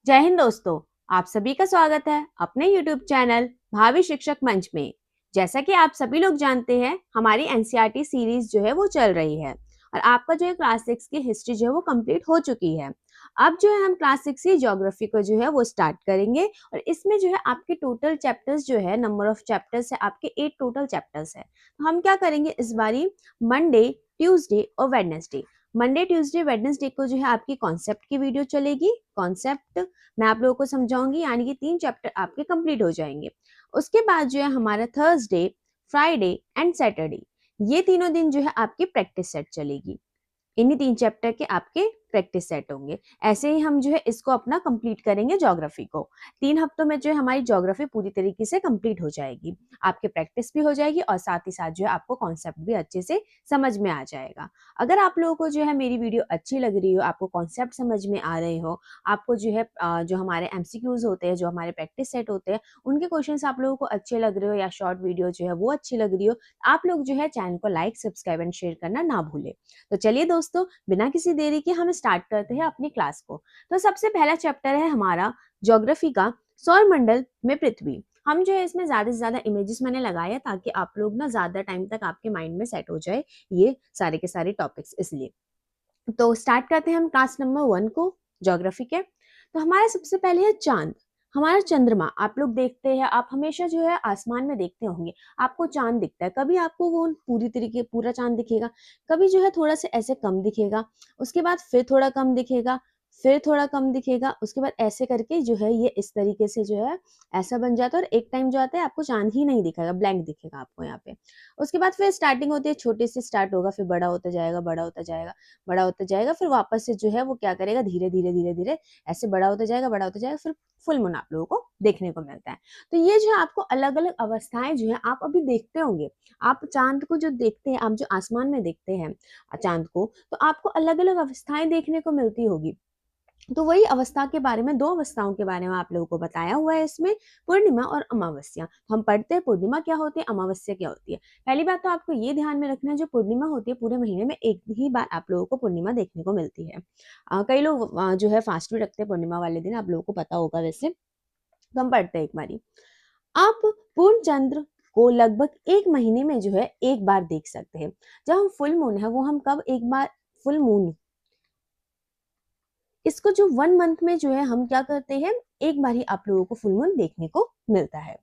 जय हिंद दोस्तों। आप सभी का स्वागत है अपने YouTube चैनल भावी शिक्षक मंच में। जैसा कि आप सभी लोग जानते हैं, हमारी एनसीईआरटी सीरीज जो है वो चल रही है और आपका जो है क्लास 6 की हिस्ट्री जो है वो कंप्लीट हो चुकी है। अब जो है हम क्लास 6 की ज्योग्राफी को जो है वो स्टार्ट करेंगे और इसमें जो है आपके टोटल चैप्टर्स जो है, नंबर ऑफ चैप्टर्स है आपके 8 टोटल चैप्टर्स है। तो हम क्या करेंगे इस बारी, मंडे, ट्यूसडे और वेडनेसडे। मंडे, ट्यूसडे, वेडनेसडे को जो है आपकी कॉन्सेप्ट की वीडियो चलेगी। कॉन्सेप्ट मैं आप लोगों को समझाऊंगी, यानी कि 3 चैप्टर आपके कंप्लीट हो जाएंगे। उसके बाद जो है हमारा थर्सडे, फ्राइडे एंड सैटरडे, ये तीनों दिन जो है आपकी प्रैक्टिस सेट चलेगी। इन्हीं 3 चैप्टर के आपके प्रैक्टिस सेट होंगे। ऐसे ही हम जो है इसको अपना कंप्लीट करेंगे ज्योग्राफी को। 3 हफ्तों में जो है हमारी ज्योग्राफी पूरी तरीके से कंप्लीट हो जाएगी। आपकी प्रैक्टिस भी हो जाएगी और साथ ही साथ जो है आपको कॉन्सेप्ट भी अच्छे से समझ में आ जाएगा। अगर आप लोगों को जो है मेरी वीडियो अच्छी लग रही हो, आपको कॉन्सेप्ट समझ में आ रहे हो, आपको जो है जो हमारे एमसीक्यूज होते हैं, जो हमारे प्रैक्टिस सेट होते हैं, उनके क्वेश्चंस आप लोगों को अच्छे लग रहे हो या शॉर्ट वीडियो जो है वो अच्छी लग रही हो, आप लोग जो है चैनल को लाइक, सब्सक्राइब एंड शेयर करना ना भूले। तो चलिए दोस्तों, बिना किसी देरी के हम स्टार्ट करते हैं अपनी क्लास को। तो सबसे पहला चैप्टर है हमारा ज्योग्राफी का, सौर मंडल में पृथ्वी। हम जो है इसमें ज्यादा से ज्यादा इमेजेस मैंने लगाया ताकि आप लोग ना ज्यादा टाइम तक आपके माइंड में सेट हो जाए ये सारे के सारे टॉपिक्स, इसलिए। तो स्टार्ट करते हैं हम क्लास नंबर 1 को, ज्योग्राफी के। तो हमारा सबसे पहले है चांद, हमारा चंद्रमा। आप लोग देखते हैं, आप हमेशा जो है आसमान में देखते होंगे, आपको चांद दिखता है। कभी आपको वो पूरी तरीके पूरा चांद दिखेगा, कभी जो है थोड़ा सा ऐसे कम दिखेगा, उसके बाद फिर थोड़ा कम दिखेगा, फिर थोड़ा कम दिखेगा, उसके बाद ऐसे करके जो है ये इस तरीके से जो है ऐसा बन जाता है और एक टाइम जो आता है आपको चांद ही नहीं दिखेगा, ब्लैंक दिखेगा आपको यहाँ पे। उसके बाद फिर स्टार्टिंग होती है, छोटे से स्टार्ट होगा, फिर बड़ा होता जाएगा, बड़ा होता जाएगा, बड़ा होता जाएगा, फिर वापस से जो है वो क्या करेगा, धीरे धीरे धीरे धीरे ऐसे बड़ा होता जाएगा, बड़ा होता जाएगा, फिर फुल मून आप लोगों को देखने को मिलता है। तो ये जो है आपको अलग अलग अवस्थाएं जो है आप अभी देखते होंगे। आप चांद को जो देखते हैं, आप जो आसमान में देखते हैं चांद को, तो आपको अलग अलग अवस्थाएं देखने को मिलती होगी। तो वही अवस्था के बारे में, 2 अवस्थाओं के बारे में आप लोगों को बताया हुआ है इसमें, पूर्णिमा और अमावस्या। तो हम पढ़ते हैं पूर्णिमा क्या होती है, अमावस्या क्या होती है। पहली बात तो आपको ये ध्यान में रखना है, जो पूर्णिमा होती है पूरे महीने में एक ही बार आप लोगों को पूर्णिमा देखने को मिलती है। कई लोग जो है फास्ट भी रखते हैं पूर्णिमा वाले दिन, आप लोगों को पता होगा वैसे। तो हम पढ़ते हैं एक बारी। आप पूर्ण चंद्र को लगभग एक महीने में जो है एक बार देख सकते हैं। जब हम फुल मून है वो हम कब एक बार, फुल मून इसको जो 1 मंथ में जो है हम क्या करते हैं, एक बार ही आप लोगों को फुल मून देखने को मिलता है।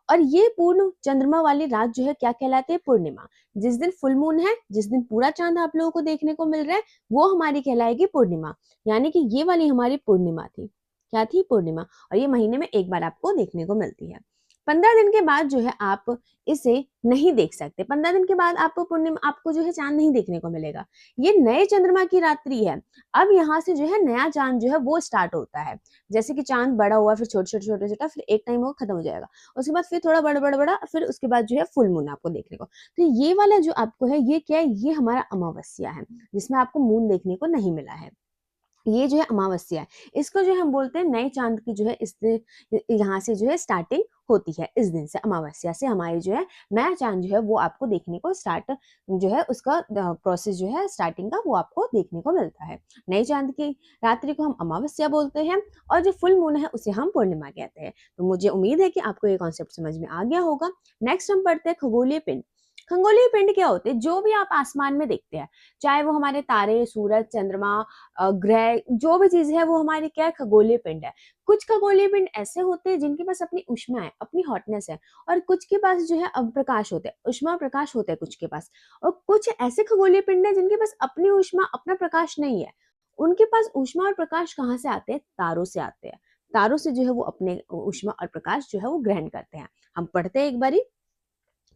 और ये पूर्ण चंद्रमा वाली रात जो है क्या कहलाती है, पूर्णिमा। जिस दिन फुल मून है, जिस दिन पूरा चांद आप लोगों को देखने को मिल रहा है, वो हमारी कहलाएगी पूर्णिमा। यानी कि ये वाली हमारी पूर्णिमा थी, क्या थी, पूर्णिमा। और ये महीने में एक बार आपको देखने को मिलती है। 15 दिन के बाद जो है आप इसे नहीं देख सकते। 15 दिन के बाद आपको पूर्णिमा, आपको जो है चांद नहीं देखने को मिलेगा। ये नए चंद्रमा की रात्रि है। अब यहाँ से जो है नया चांद जो है वो स्टार्ट होता है। जैसे कि चांद बड़ा हुआ, फिर छोटा छोटा छोटा छोटा, फिर एक टाइम वो खत्म हो जाएगा, उसके बाद फिर थोड़ा बड़ा बड़ा बड़ा, फिर उसके बाद जो है फुल मून आपको देखने को। तो ये वाला जो आपको है, ये क्या है, ये हमारा अमावस्या है, जिसमें आपको मून देखने को नहीं मिला है। ये जो है अमावस्या है। इसको जो हम बोलते हैं नए चांद की जो है, इस यहाँ से जो है स्टार्टिंग होती है। इस दिन से, अमावस्या से हमारी जो है नया चांद जो है वो आपको देखने को स्टार्ट, जो है उसका प्रोसेस जो है स्टार्टिंग का, वो आपको देखने को मिलता है। नए चांद की रात्रि को हम अमावस्या बोलते हैं और जो फुल मून है उसे हम पूर्णिमा कहते हैं। तो मुझे उम्मीद है कि आपको ये कॉन्सेप्ट समझ में आ गया होगा। नेक्स्ट हम पढ़ते हैं खगोलीय पिंड। खगोलीय पिंड क्या होते हैं, जो भी आप आसमान में देखते हैं, चाहे वो हमारे तारे, सूरज, चंद्रमा, ग्रह, जो भी चीज है वो हमारी क्या है, खगोलीय पिंड है। कुछ खगोलीय पिंड ऐसे होते हैं जिनके पास अपनी ऊष्मा है, अपनी हॉटनेस है, और कुछ के पास जो है प्रकाश होते हैं, ऊष्मा और प्रकाश होते हैं कुछ के पास। और कुछ ऐसे खगोलीय पिंड है जिनके पास अपनी ऊष्मा, अपना प्रकाश नहीं है। उनके पास ऊष्मा और प्रकाश कहाँ से आते हैं, तारों से आते हैं। तारों से जो है वो अपने ऊष्मा और प्रकाश जो है वो ग्रहण करते हैं। हम पढ़ते हैं एक बारी।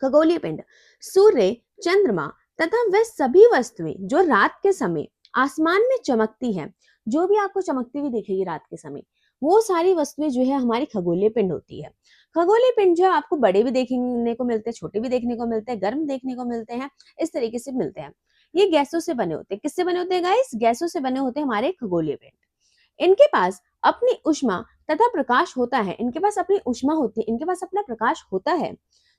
खगोलीय पिंड, सूर्य, चंद्रमा तथा वह सभी वस्तुएं जो रात के समय आसमान में चमकती हैं, जो भी आपको चमकती हुई दिखेगी रात के समय, वो सारी वस्तुएं जो है हमारी खगोलीय पिंड होती है। खगोलीय पिंड जो है आपको बड़े भी देखने को मिलते हैं, छोटे भी देखने को मिलते हैं, गर्म देखने को मिलते हैं, इस तरीके से मिलते हैं। ये गैसों से बने होते हैं। किससे बने होते हैं गाइस, गैसों से बने होते हैं हमारे खगोलीय पिंड। इनके पास अपनी ऊष्मा तथा प्रकाश होता है, इनके पास अपनी ऊष्मा होती है, इनके पास अपना प्रकाश होता है।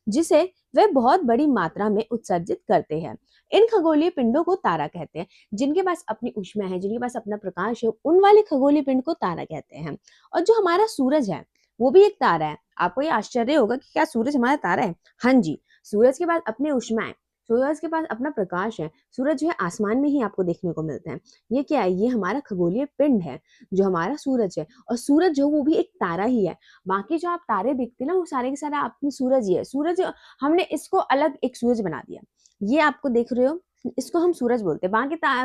जिसे वे बहुत बड़ी मात्रा में उत्सर्जित करते हैं। इन खगोलीय पिंडों को तारा कहते हैं। जिनके पास अपनी ऊष्मा है, जिनके पास अपना प्रकाश है, उन वाले खगोलीय पिंड को तारा कहते हैं। और जो हमारा सूरज है वो भी एक तारा है। आपको ये आश्चर्य होगा कि क्या सूरज हमारा तारा है? हाँ जी, सूरज के पास अपनी ऊष्मा है, सूरज के पास अपना प्रकाश है। सूरज जो है आसमान में ही आपको देखने को मिलता है। ये क्या है? ये हमारा खगोलीय पिंड है जो हमारा सूरज है। और सूरज जो वो भी एक तारा ही है। बाकी जो आप तारे देखते हैं ना वो सारे के सारे आपके सूरज ही है। सूरज हमने इसको अलग एक सूरज बना दिया। ये आपको देख रहे हो, इसको हम सूरज बोलते हैं।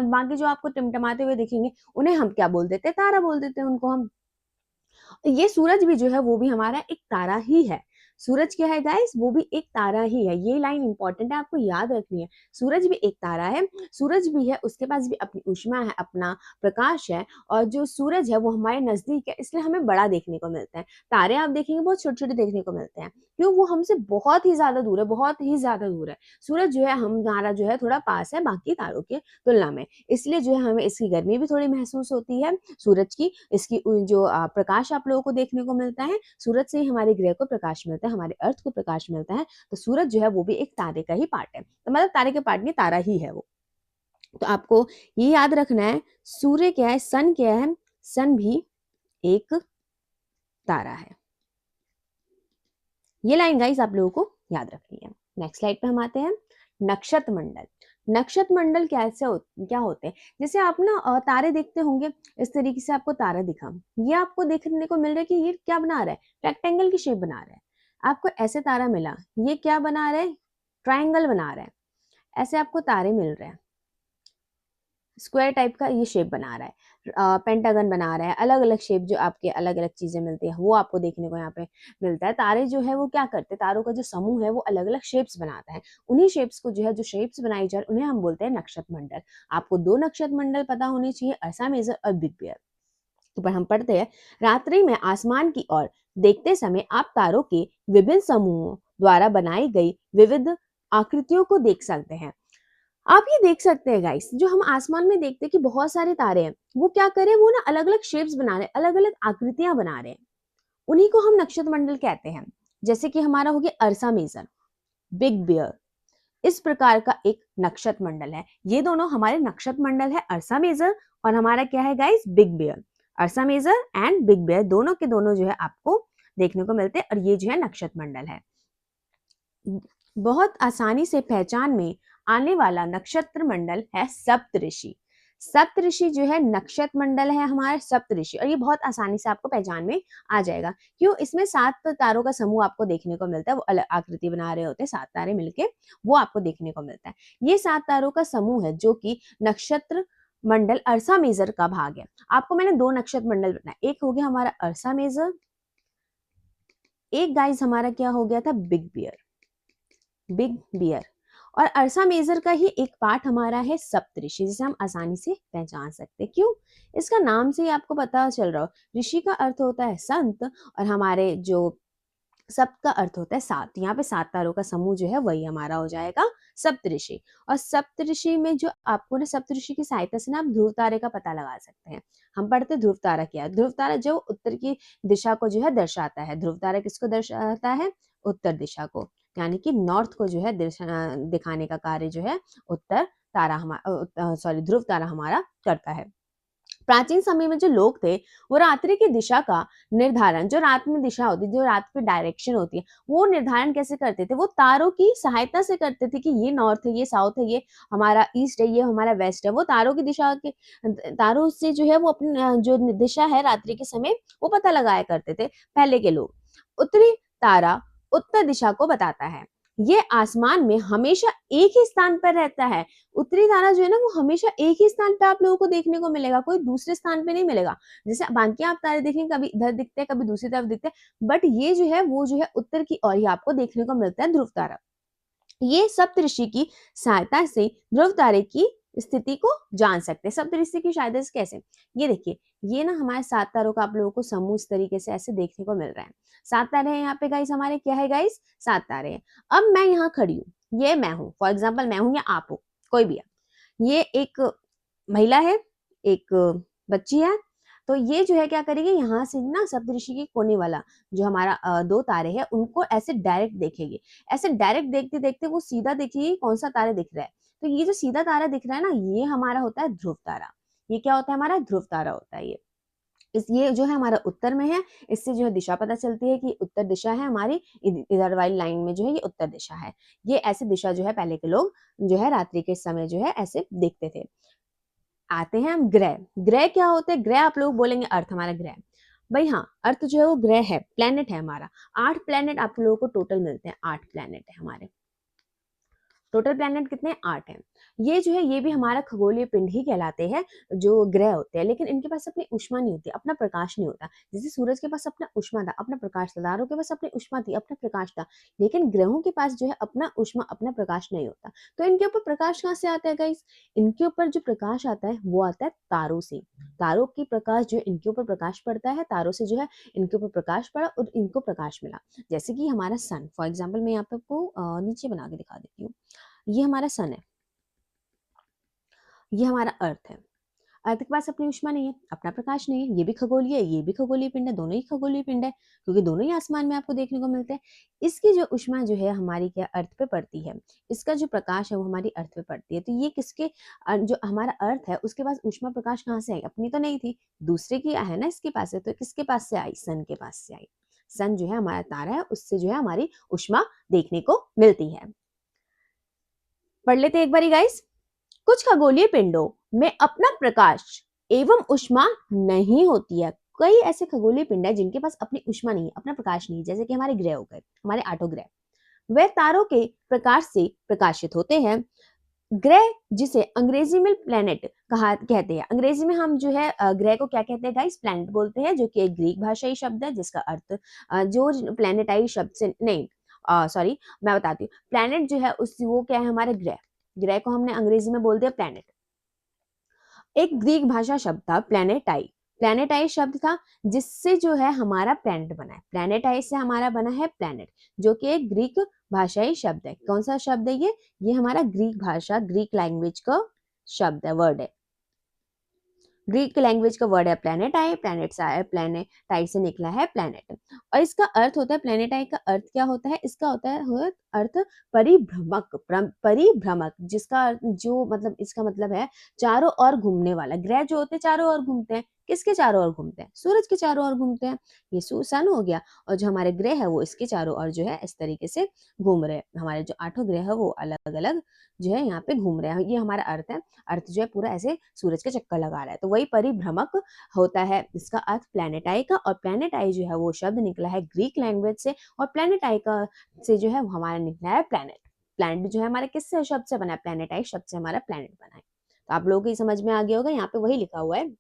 बाकी जो आपको टिमटिमाते हुए दिखेंगे उन्हें हम क्या बोल देते हैं? तारा बोल देते हैं उनको हम। ये सूरज भी जो है वो भी हमारा एक तारा ही है। सूरज क्या है गाइस? वो भी एक तारा ही है। ये लाइन इंपॉर्टेंट है, आपको याद रखनी है। सूरज भी एक तारा है, सूरज भी है, उसके पास भी अपनी ऊष्मा है, अपना प्रकाश है। और जो सूरज है वो हमारे नजदीक है, इसलिए हमें बड़ा देखने को मिलता है। तारे आप देखेंगे बहुत छोटे छोटे देखने को मिलते हैं। क्यों? वो हमसे बहुत ही ज्यादा दूर है, बहुत ही ज्यादा दूर है। सूरज जो है हमारा जो है थोड़ा पास है बाकी तारों की तुलना में, इसलिए जो है हमें इसकी गर्मी भी थोड़ी महसूस होती है सूरज की। इसकी जो प्रकाश आप लोगों को देखने को मिलता है, सूरज से ही हमारे ग्रह को प्रकाश मिलता है, हमारे अर्थ को प्रकाश मिलता है। तो सूरज जो है वो भी एक तारे का ही पार्ट है। तो मतलब तारे के पार्ट नहीं, तारा ही है वो। तो आपको ये याद रखना है, सूर्य क्या है, सन क्या है? सन भी एक तारा है। ये लाइन गाइस आप लोगों को याद रखनी है। नेक्स्ट स्लाइड पे हम आते हैं। नक्षत्र मंडल। नक्षत्र मंडल क्या होते हैं? जैसे आप ना तारे देखते होंगे, इस तरीके से आपको तारा दिखा, ये आपको देखने को मिल रहा है कि ये क्या बना रहा है? रेक्टेंगल की शेप बना रहा है। आपको ऐसे तारा मिला, ये क्या बना रहा है? ट्रायंगल बना रहा है। ऐसे आपको तारे मिल रहे हैं, स्क्वायर टाइप का ये शेप बना रहा है, पेंटागन बना रहा है। अलग अलग शेप जो आपके अलग अलग चीजें मिलती है वो आपको देखने को यहाँ पे मिलता है। तारे जो है वो क्या करते हैं? तारों का जो समूह है वो अलग अलग शेप्स बनाता है। उन्हीं शेप्स को जो है, जो शेप्स बनाई जाए उन्हें हम बोलते हैं नक्षत्र मंडल। आपको दो नक्षत्र मंडल पता होने चाहिए, अर्सा मेजर और बिग बेयर। तो पर हम पढ़ते हैं, रात्रि में आसमान की ओर देखते समय आप तारों के विभिन्न समूहों द्वारा बनाई गई विविध आकृतियों को देख सकते हैं। आप ये देख सकते हैं गाइस, जो हम आसमान में देखते हैं कि बहुत सारे तारे हैं, वो क्या कर रहे हैं? वो ना अलग अलग शेप्स बना रहे हैं, अलग अलग आकृतियां बना रहे हैं। उन्हीं को हम नक्षत्र मंडल कहते हैं। जैसे कि हमारा हो गया अर्सा मेजर, बिग बियर, इस प्रकार का एक नक्षत्र मंडल है। ये दोनों हमारे नक्षत्र मंडल है, अर्सा मेजर और हमारा क्या है guys? Big bear. Ursa Major and big bear दोनों के दोनों जो है आपको देखने को मिलते हैं, और ये जो है नक्षत्र मंडल है। बहुत आसानी से पहचान में आने वाला नक्षत्र मंडल है सप्तऋषि। सप्तऋषि जो है नक्षत्र मंडल है हमारे सप्तऋषि, और ये बहुत आसानी से आपको पहचान में आ जाएगा। क्यों? इसमें 7 तारों का समूह आपको देखने को मिलता है, वो अलग आकृति बना रहे होते हैं, 7 तारे मिलके वो आपको देखने को मिलता है। ये 7 तारों का समूह है जो कि नक्षत्र मंडल अर्सा मेजर का भाग है। आपको मैंने 2 नक्षत्र मंडल बताया, एक हो गया हमारा अर्सा मेजर, एक गाइस हमारा क्या हो गया था? Big beer. बिग बियर और अर्सा मेजर का ही एक पार्ट हमारा है सप्तऋषि, जिसे हम आसानी से पहचान सकते हैं। क्यों? इसका नाम से ही आपको पता चल रहा हो, ऋषि का अर्थ होता है संत, और हमारे जो सप्त का अर्थ होता है 7। यहाँ पे 7 तारों का समूह जो है वही हमारा हो जाएगा सप्तऋषि। और सप्तऋषि में जो आपको ना, सप्तऋषि की सहायता से ना आप ध्रुव तारे का पता लगा सकते हैं। हम पढ़ते ध्रुव तारा क्या है? ध्रुव तारा जो उत्तर की दिशा को जो है दर्शाता है। ध्रुव तारा किसको दर्शाता है? उत्तर दिशा को, यानी कि नॉर्थ को जो है दिखाने का कार्य जो है उत्तर तारा हमारा, सॉरी, ध्रुव तारा हमारा करता है। प्राचीन समय में जो लोग थे वो रात्रि की दिशा का निर्धारण, जो रात में दिशा होती है, जो रात की डायरेक्शन होती है, वो निर्धारण कैसे करते थे? वो तारों की सहायता से करते थे कि ये नॉर्थ है, ये साउथ है, ये हमारा ईस्ट है, ये हमारा वेस्ट है। वो तारों की दिशा के, तारों से जो है वो अपनी जो दिशा है रात्रि के समय वो पता लगाया करते थे पहले के लोग। उत्तरी तारा उत्तर दिशा को बताता है। ये आसमान में हमेशा एक ही स्थान पर रहता है। उत्तरी तारा जो है ना वो हमेशा एक ही स्थान पे आप लोगों को देखने को मिलेगा, कोई दूसरे स्थान पे नहीं मिलेगा। जैसे बाकी आप तारे देखेंगे, कभी इधर दिखते हैं, कभी दूसरी तरफ दिखते हैं, बट ये जो है वो जो है उत्तर की ओर ही आपको देखने को मिलता है ध्रुव तारा। ये सप्तऋषि की सहायता से ध्रुव तारे की स्थिति को जान सकते हैं। सप्तऋषि की सहायता से कैसे? ये देखिए, ये ना हमारे 7 तारों का आप लोगों को समूह इस तरीके से ऐसे देखने को मिल रहा है। 7 तारे हैं यहाँ पे गाइस, हमारे क्या है गाइस? 7 तारे हैं। अब मैं यहाँ खड़ी हूँ, ये मैं हूँ, फॉर एग्जाम्पल मैं हूँ या आप हो, कोई भी है। ये एक महिला है, एक बच्ची है, तो ये जो है क्या करेगी, यहाँ से ना सप्तऋषि के कोने वाला जो हमारा 2 तारे हैं उनको ऐसे डायरेक्ट देखेगी। ऐसे डायरेक्ट देखते-देखते वो सीधा देखेगी कौन सा तारा दिख रहा है। तो ये जो सीधा तारा दिख रहा है ना, ये हमारा होता है ध्रुव तारा। ये क्या होता है, हमारा ध्रुव तारा होता है ये। ये जो है हमारा उत्तर में है, इससे जो है दिशा पता चलती है कि उत्तर दिशा है हमारी, इधर वाली लाइन में जो है ये उत्तर दिशा है। ये ऐसे दिशा जो है पहले के लोग जो है रात्रि के समय जो है ऐसे देखते थे। आते हैं हम ग्रह। ग्रह क्या होते हैं, ग्रह आप लोग बोलेंगे अर्थ हमारा ग्रह। भाई हाँ, अर्थ जो है वो ग्रह है, प्लेनेट है हमारा। 8 प्लेनेट आप लोगों को टोटल मिलते हैं, 8 प्लेनेट है हमारे। टोटल प्लैनेट कितने, 8 हैं। ये जो है ये भी हमारा खगोलीय पिंड ही कहलाते हैं, जो ग्रह होते हैं, लेकिन इनके पास अपनी ऊष्मा नहीं होती, अपना प्रकाश नहीं होता। जैसे सूरज के पास अपना ऊष्मा था, अपना प्रकाश था, तारों के पास अपनी ऊष्मा थी, अपना प्रकाश था, लेकिन ग्रहों के पास जो है अपना ऊष्मा, अपना प्रकाश नहीं होता। तो इनके ऊपर प्रकाश कहाँ से आता है गाइस? इनके ऊपर जो प्रकाश आता है वो आता है तारों से। तारों की प्रकाश जो इनके ऊपर प्रकाश पड़ता है, तारों से जो है इनके ऊपर प्रकाश पड़ा और इनको प्रकाश मिला। जैसे कि हमारा सन, फॉर एग्जाम्पल मैं यहाँ पे आपको नीचे बना के दिखा देती हूँ। ये हमारा सन है, ये हमारा अर्थ है। अर्थ के पास अपनी ऊष्मा नहीं है, अपना प्रकाश नहीं है। ये भी खगोलीय है, ये भी खगोलीय पिंड है, दोनों ही खगोलीय पिंड है, क्योंकि दोनों ही आसमान में आपको देखने को मिलते हैं। इसकी जो ऊष्मा जो है हमारी क्या अर्थ पे पड़ती है, इसका जो प्रकाश है वो हमारी अर्थ पे पड़ती है। तो ये किसके जो हमारा अर्थ है उसके पास ऊष्मा प्रकाश कहाँ से आई? अपनी तो नहीं थी, दूसरे की है ना इसके पास है। तो किसके पास से आई? सन के पास से आई। सन जो है हमारा तारा है, उससे जो है हमारी ऊष्मा देखने को मिलती है। पढ़ लेते एक बारी गाइस। कुछ खगोलीय पिंडों में अपना प्रकाश एवं ऊष्मा नहीं होती है। कई ऐसे खगोलीय पिंड है जिनके पास अपनी ऊष्मा नहीं है, अपना प्रकाश नहीं है, जैसे कि हमारे ग्रह हो गए, हमारे 8 ग्रह। वे तारों के प्रकाश से प्रकाशित होते हैं। ग्रह जिसे अंग्रेजी में प्लैनेट कहा कहते हैं। अंग्रेजी में हम जो है ग्रह को क्या कहते हैं गाइस? प्लैनेट बोलते हैं, जो कि एक ग्रीक भाषाई शब्द है जिसका अर्थ जो प्लैनेटाइज शब्द से नहीं, सॉरी मैं बताती हूँ। प्लैनेट जो है उस वो क्या है, हमारे ग्रह। ग्रह को हमने अंग्रेजी में बोल दिया प्लैनेट। एक ग्रीक भाषा शब्द था प्लैनेटाई। प्लैनेटाई शब्द था जिससे जो है हमारा प्लैनेट बना है। प्लैनेटाई से हमारा बना है प्लैनेट, जो कि एक ग्रीक भाषाई शब्द है। कौन सा शब्द है ये हमारा ग्रीक भाषा, ग्रीक लैंग्वेज का शब्द है, वर्ड है। ग्रीक लैंग्वेज का वर्ड है प्लैनेटाई। प्लैनेट से आया, प्लैनेटाई से निकला है प्लैनेट। और इसका अर्थ होता है, प्लैनेटाई का अर्थ क्या होता है? इसका होता है अर्थ परिभ्रमक। परिभ्रमक जिसका जो मतलब इसका मतलब है चारों ओर घूमने वाला। ग्रह जो होते हैं चारों ओर घूमते हैं। किसके चारों ओर घूमते हैं? सूरज के चारों ओर घूमते हैं। ये सन हो गया, और जो हमारे ग्रह है वो इसके चारों ओर जो है इस तरीके से घूम रहे हैं। हमारे जो 8 ग्रह है वो अलग अलग जो है यहाँ पे घूम रहे हैं। ये हमारा अर्थ है। अर्थ जो है पूरा ऐसे सूरज के चक्कर लगा रहा है, तो वही परिभ्रमक होता है। इसका अर्थ प्लैनेटाई का, और प्लैनेटाई जो है वो शब्द निकला है ग्रीक लैंग्वेज से, और प्लैनेटाई का से जो है वो हमारा निकला है प्लैनेट। प्लैनेट जो है हमारे किससे शब्द से बना है? प्लैनेटाई शब्द से हमारा प्लैनेट बना है। तो आप लोगों को समझ में आ गया होगा, यहाँ पे वही लिखा हुआ है।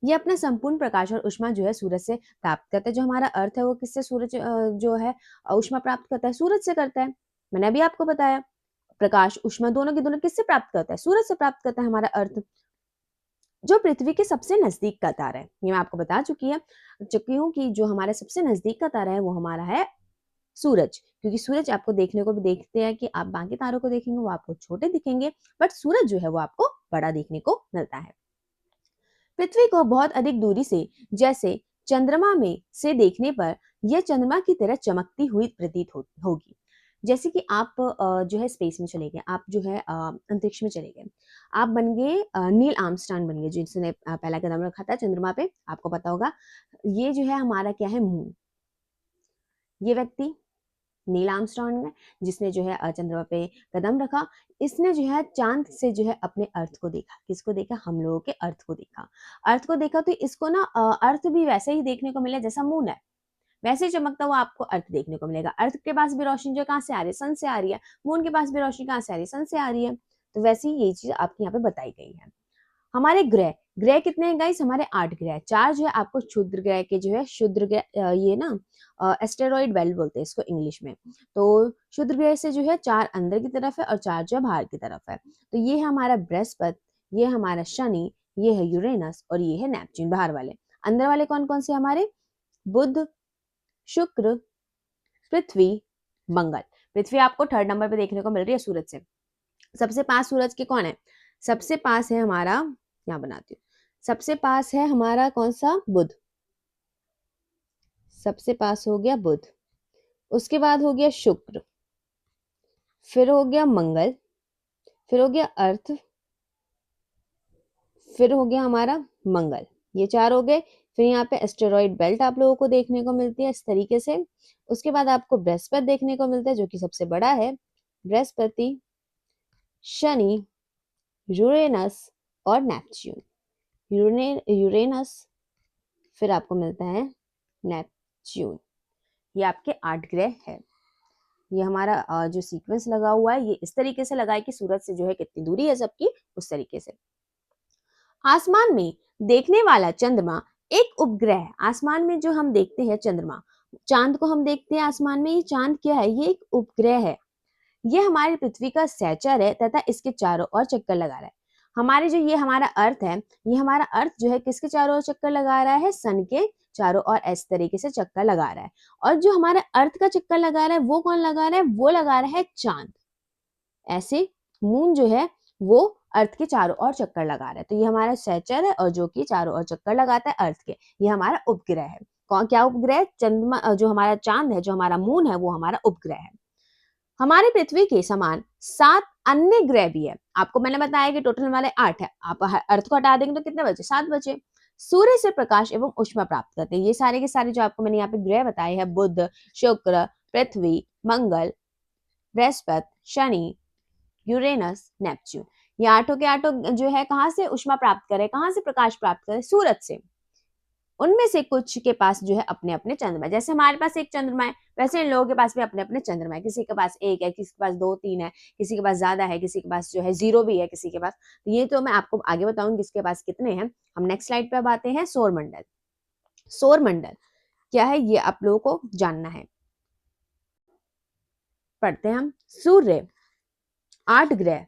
ये अपना संपूर्ण प्रकाश और ऊष्मा जो है सूरज से प्राप्त करता है। जो हमारा अर्थ है वो किससे सूरज जो है ऊष्मा प्राप्त करता है? सूरज से करता है। मैंने अभी आपको बताया, प्रकाश ऊष्मा दोनों के दोनों किससे प्राप्त करता है? सूरज से प्राप्त करता है हमारा अर्थ, जो पृथ्वी के सबसे नजदीक का तारा है। ये मैं आपको बता चुकी हूँ कि जो हमारे सबसे नजदीक का तारा है वो हमारा है सूरज। क्योंकि सूरज आपको देखने को भी देखते हैं कि आप बाकी तारों को देखेंगे वो आपको छोटे दिखेंगे, बट सूरज जो है वो आपको बड़ा देखने को मिलता है। पृथ्वी को बहुत अधिक दूरी से, जैसे चंद्रमा में से देखने पर यह चंद्रमा की तरह चमकती हुई प्रतीत होगी। जैसे कि आप जो है स्पेस में चले गए, आप जो है अंतरिक्ष में चले गए, आप बन गए नील आर्मस्ट्रांग बन गए, जिसने पहला कदम रखा था चंद्रमा पे, आपको पता होगा। ये जो है हमारा क्या है? मून। ये व्यक्ति नील आर्मस्ट्रांग है, जिसने जो है चंद्रमा पे कदम रखा। इसने जो है चांद से जो है अपने अर्थ को देखा। किसको देखा? हम लोगों के अर्थ को देखा। अर्थ को देखा तो इसको ना अर्थ भी वैसे ही देखने को मिला जैसा मून है, वैसे ही चमकता हुआ आपको अर्थ देखने को मिलेगा। अर्थ के पास भी रोशनी जो कहाँ से आ रही है? सन से आ रही है। मून के पास भी रोशनी कहाँ से आ रही है? सन से आ रही है। तो वैसे ही ये चीज आपके यहाँ पे बताई गई है। हमारे ग्रह, ग्रह कितने हैं गाइस? हमारे 8 ग्रह। 4 जो है आपको क्षुद्र ग्रह के जो है, क्षुद्र ग्रह ये ना एस्टेरॉइड बेल्ट बोलते हैं इसको इंग्लिश में। तो क्षुद्र ग्रह से जो है 4 अंदर की तरफ है और 4 जो है बाहर की तरफ है। तो ये है हमारा बृहस्पति, ये हमारा शनि, ये है यूरेनस, और ये है नेपच्यून बाहर वाले। अंदर वाले कौन कौन से हमारे? बुध, शुक्र, पृथ्वी, मंगल। पृथ्वी आपको 3rd नंबर पे देखने को मिल रही है सूरज से। सबसे पास सूरज के कौन है? सबसे पास है हमारा, यहाँ बनाती हूँ, सबसे पास है हमारा कौन सा? बुध। सबसे पास हो गया बुध। उसके बाद हो गया शुक्र, फिर हो गया मंगल, फिर हो गया अर्थ, फिर हो गया हमारा मंगल। ये 4 हो गए। फिर यहाँ पे एस्टेरॉइड बेल्ट आप लोगों को देखने को मिलती है इस तरीके से। उसके बाद आपको बृहस्पति देखने को मिलता है जो कि सबसे बड़ा है। बृहस्पति, शनि, यूरेनस और नेपच्यून। यूरेनस, फिर आपको मिलता है नेपच्यून। ये आपके 8 ग्रह है। ये हमारा जो सीक्वेंस लगा हुआ है ये इस तरीके से लगा है कि सूरज से जो है कितनी दूरी है सबकी, उस तरीके से। आसमान में देखने वाला चंद्रमा एक उपग्रह है। आसमान में जो हम देखते हैं चंद्रमा, चांद को हम देखते हैं आसमान में, ये चांद क्या है? ये एक उपग्रह है। ये हमारी पृथ्वी का सहचर है तथा इसके चारों ओर चक्कर लगा रहा है। हमारे जो ये हमारा अर्थ है, ये हमारा अर्थ जो है किसके चारों ओर चक्कर लगा रहा है? सन के चारों ओर इस तरीके से चक्कर लगा रहा है। और जो हमारा अर्थ का चक्कर लगा रहा है वो कौन लगा रहा है? वो लगा रहा है चांद। ऐसे मून जो है वो अर्थ के चारों ओर चक्कर लगा रहा है। तो ये हमारा सहचर है और जो कि चारों ओर चक्कर लगाता है अर्थ के। ये हमारा उपग्रह है। कौन क्या उपग्रह? चंद्रमा, जो हमारा चांद है, जो हमारा मून है, वो हमारा उपग्रह है। हमारी पृथ्वी के समान 7 अन्य ग्रह भी है। आपको मैंने बताया कि टोटल हमारे 8 है। आप अर्थ को हटा देंगे तो कितने बचे? 7 बचे। सूर्य से प्रकाश एवं ऊष्मा प्राप्त करते हैं। ये सारे के सारे जो आपको मैंने यहाँ पे ग्रह बताए हैं, बुध, शुक्र, पृथ्वी, मंगल, बृहस्पति, शनि, यूरेनस, नेपच्यून। ये आठों के आठों जो है कहाँ से ऊष्मा प्राप्त करे, कहाँ से प्रकाश प्राप्त करे? सूरज से। उनमें से कुछ के पास जो है अपने अपने चंद्रमा है। जैसे हमारे पास एक चंद्रमा है, वैसे इन लोगों के पास भी अपने अपने चंद्रमा है। किसी के पास एक है, किसी के पास 2 3 है, किसी के पास ज्यादा है, किसी के पास जो है 0 भी है किसी के पास। तो ये तो मैं आपको आगे बताऊंगी किसके पास कितने हैं। हम नेक्स्ट स्लाइड पे अब आते हैं। सौर मंडल। सौर मंडल क्या है ये आप लोगों को जानना है। पढ़ते हैं हम। सूर्य, 8 ग्रह,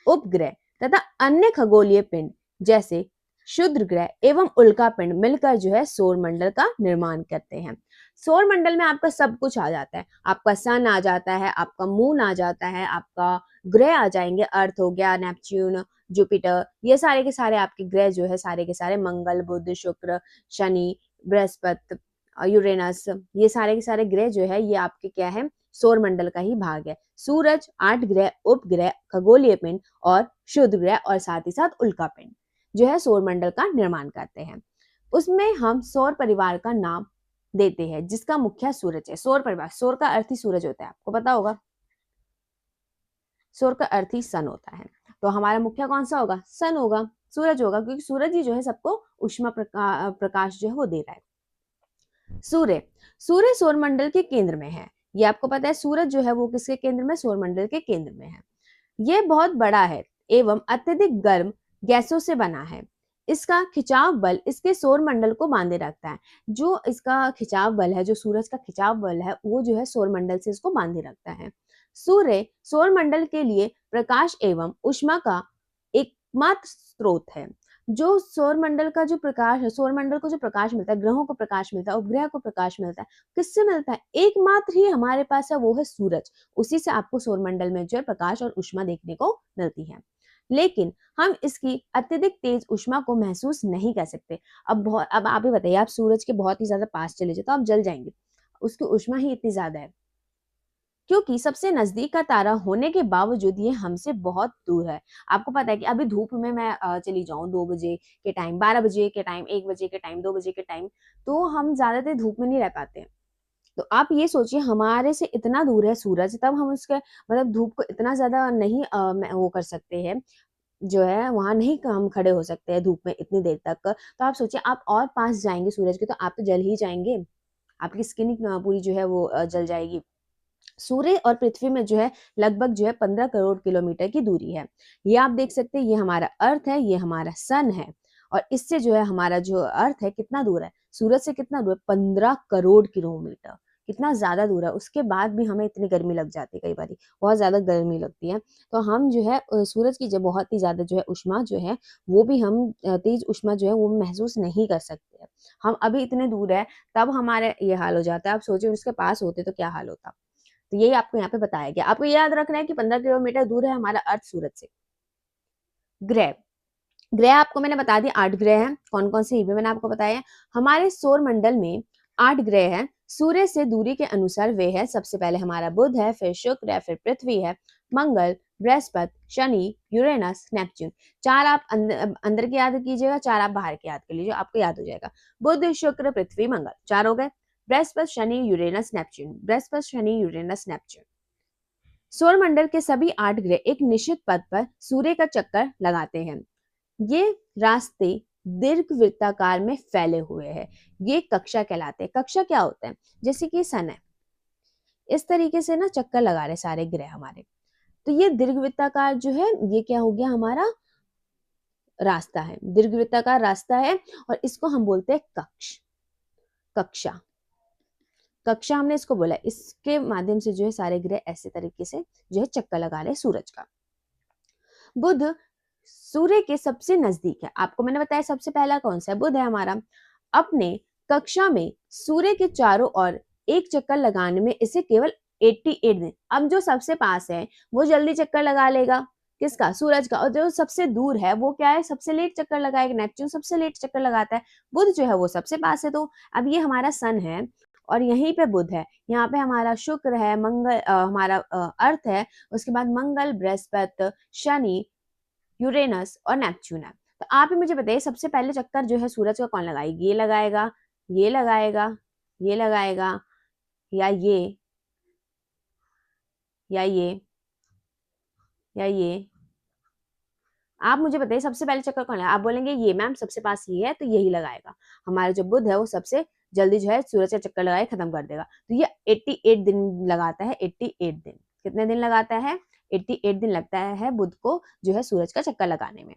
उपग्रह तथा अन्य खगोलीय पिंड जैसे क्षुद्र ग्रह एवं उल्का पिंड मिलकर जो है सौर मंडल का निर्माण करते हैं। सौर मंडल में आपका सब कुछ आ जाता है। आपका सन आ जाता है, आपका मून आ जाता है, आपका ग्रह आ जाएंगे, अर्थ हो गया, नेपच्यून, जुपिटर, ये सारे के सारे आपके ग्रह जो है सारे के सारे मंगल, बुध, शुक्र, शनि, बृहस्पति, यूरेनस, ये सारे के सारे ग्रह जो है ये आपके क्या है? सौर मंडल का ही भाग है। सूरज, 8 ग्रह, उपग्रह, खगोलीय पिंड और क्षुद्र ग्रह और साथ ही साथ उल्का पिंड जो है सौर मंडल का निर्माण करते हैं। उसमें हम सौर परिवार का नाम देते हैं जिसका मुखिया सूरज है। सौर परिवार, सौर का अर्थ ही सूरज होता है, आपको पता होगा। सौर का अर्थ ही सन होता है। तो हमारा मुखिया कौन सा होगा? सन होगा, सूरज होगा, क्योंकि सूरज ही जो है सबको ऊष्मा प्रकाश जो है वो दे रहा है। सूर्य, सूर्य सौर मंडल के केंद्र में है। ये आपको पता है सूरज जो है वो किसके केंद्र में? सौर मंडल के केंद्र में है। ये बहुत बड़ा है एवं अत्यधिक गर्म गैसों से बना है। इसका खिंचाव बल इसके सौर मंडल को बांधे रखता है। जो इसका खिंचाव बल है, जो सूरज का खिंचाव बल है, वो जो है सौर मंडल से इसको बांधे रखता है। सूर्य सौर मंडल के लिए प्रकाश एवं ऊष्मा का एकमात्र स्रोत है। जो सौर मंडल का जो प्रकाश है, सौर मंडल को जो प्रकाश मिलता है, ग्रहों को प्रकाश मिलता है, उपग्रह को प्रकाश मिलता है, किससे मिलता है? एकमात्र ही हमारे पास है, वो है सूरज। उसी से आपको सौर मंडल में जो है प्रकाश और ऊष्मा देखने को मिलती है। लेकिन हम इसकी अत्यधिक तेज ऊष्मा को महसूस नहीं कर सकते। अब आप ही बताइए, आप सूरज के बहुत ही ज्यादा पास चले जाए तो आप जल जाएंगे, उसकी ऊष्मा ही इतनी ज्यादा है। क्योंकि सबसे नजदीक का तारा होने के बावजूद ये हमसे बहुत दूर है। आपको पता है कि अभी धूप में मैं चली जाऊं 2 बजे के टाइम, 12 बजे के टाइम, 1 बजे के टाइम, 2 बजे के टाइम, तो हम ज्यादा देर धूप में नहीं रह पाते हैं। तो आप ये सोचिए हमारे से इतना दूर है सूरज, तब हम उसके मतलब धूप को इतना ज्यादा नहीं वो कर सकते हैं, जो है वहां नहीं हम खड़े हो सकते हैं धूप में इतनी देर तक। तो आप सोचिए आप और पास जाएंगे सूरज के तो आप तो जल ही जाएंगे, आपकी स्किन पूरी जो है वो जल जाएगी। सूर्य और पृथ्वी में जो है लगभग जो है 15 करोड़ किलोमीटर की दूरी है। ये आप देख सकते हैं, ये हमारा अर्थ है, ये हमारा सन है। और इससे जो है हमारा जो अर्थ है कितना दूर है? सूरज से कितना दूर है? 15 करोड़ किलोमीटर। कितना ज्यादा दूर है। उसके बाद भी हमें इतनी गर्मी लग जाती है, कई बार बहुत ज्यादा गर्मी लगती है। तो हम जो है सूरज की जो बहुत ही ज्यादा जो है ऊष्मा जो है वो भी हम तेज ऊष्मा जो है वो महसूस नहीं कर सकते हैं। हम अभी इतने दूर है तब हमारे ये हाल हो जाता है। आप सोचिए उसके पास होते तो क्या हाल होता। तो यही आपको यहाँ पे बताया गया। आपको याद रखना है कि 15 किलोमीटर दूर है हमारा अर्थ सूरज से। ग्रह, ग्रह आपको मैंने बता दिया 8 ग्रह हैं। कौन कौन से ये भी मैंने आपको बताया। हमारे सौर मंडल में 8 ग्रह हैं। सूर्य से दूरी के अनुसार वे है, सबसे पहले हमारा बुध है, फिर शुक्र है, फिर पृथ्वी है, मंगल, बृहस्पति, शनि, यूरेनस, नेपच्यून। 4 आप अंदर की याद कीजिएगा, 4 आप बाहर की याद कर लीजिए, आपको याद हो जाएगा। बुध, शुक्र, पृथ्वी, मंगल, 4 हो गए। Brihaspati, Shani, Uranus, Neptune. Brihaspati, Shani, Uranus, Neptune. सौर मंडल के सभी 8 ग्रह एक निश्चित पथ पर सूर्य का चक्कर लगाते हैं। ये रास्ते दीर्घवृत्ताकार में फैले हुए हैं। ये कक्षा कहलाते हैं। कक्षा क्या होता है? जैसे कि सन है, इस तरीके से ना चक्कर लगा रहे सारे ग्रह हमारे। तो ये दीर्घवृत्ताकार जो है, ये क्या हो गया हमारा रास्ता है, दीर्घवृत्ताकार रास्ता है, और इसको हम बोलते हैं कक्ष, कक्षा, कक्षा हमने इसको बोला। इसके माध्यम से जो है सारे ग्रह ऐसे तरीके से जो है चक्कर लगा रहे सूरज का। बुध सूर्य के सबसे नजदीक है। आपको मैंने बताया सबसे पहला कौन सा है? बुध है हमारा। अपने कक्षा में सूर्य के चारों ओर एक चक्कर लगाने में इसे केवल 88 दिन। अब जो सबसे पास है वो जल्दी चक्कर लगा लेगा, किसका? सूरज का। और जो सबसे दूर है वो क्या है? सबसे लेट चक्कर लगाएगा। नेपच्यून सबसे लेट चक्कर लगाता है। बुध जो है वो सबसे पास है। तो अब ये हमारा सन है और यहीं पे बुध है, यहाँ पे हमारा शुक्र है, मंगल हमारा अर्थ है, उसके बाद मंगल, बृहस्पति, शनि, यूरेनस और नेपच्यून है। तो आप ही मुझे बताइए सबसे पहले चक्कर जो है सूरज का कौन लगाएगा? ये लगाएगा, ये लगाएगा, ये लगाएगा, या ये, या ये, या ये? आप मुझे बताइए सबसे पहले चक्कर कौन लगाएगा? आप बोलेंगे ये मैम सबसे पास ये है तो यही लगाएगा। हमारा जो बुध है वो सबसे जल्दी जो है सूरज का चक्कर लगाए खत्म कर देगा। तो ये 88 दिन लगाता है। 88 दिन। कितने दिन लगाता है? 88 दिन लगता है बुध को जो है सूरज का चक्कर लगाने में।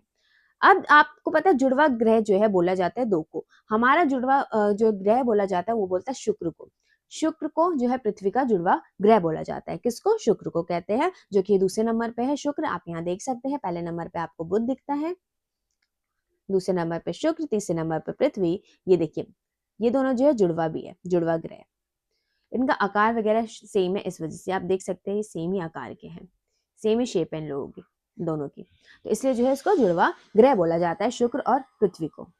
अब आपको पता है जुड़वा ग्रह जो है बोला जाता है 2 को। हमारा जुड़वा जो ग्रह बोला जाता है वो बोलता है शुक्र को। शुक्र को जो है पृथ्वी का जुड़वा ग्रह बोला जाता है। किसको? शुक्र को कहते हैं, जो कि दूसरे नंबर पे है शुक्र। आप यहाँ देख सकते हैं, पहले नंबर पे आपको बुध दिखता है, दूसरे नंबर पे शुक्र, तीसरे नंबर पे पृथ्वी। ये देखिए, ये दोनों जो है जुड़वा भी है, जुड़वा ग्रह। इनका आकार वगैरह सेम है, इस वजह से आप देख सकते हैं सेम ही आकार के हैं, सेम ही शेप है इन लोगों की, दोनों की। तो इसलिए जो है इसको जुड़वा ग्रह बोला जाता है, शुक्र और पृथ्वी को।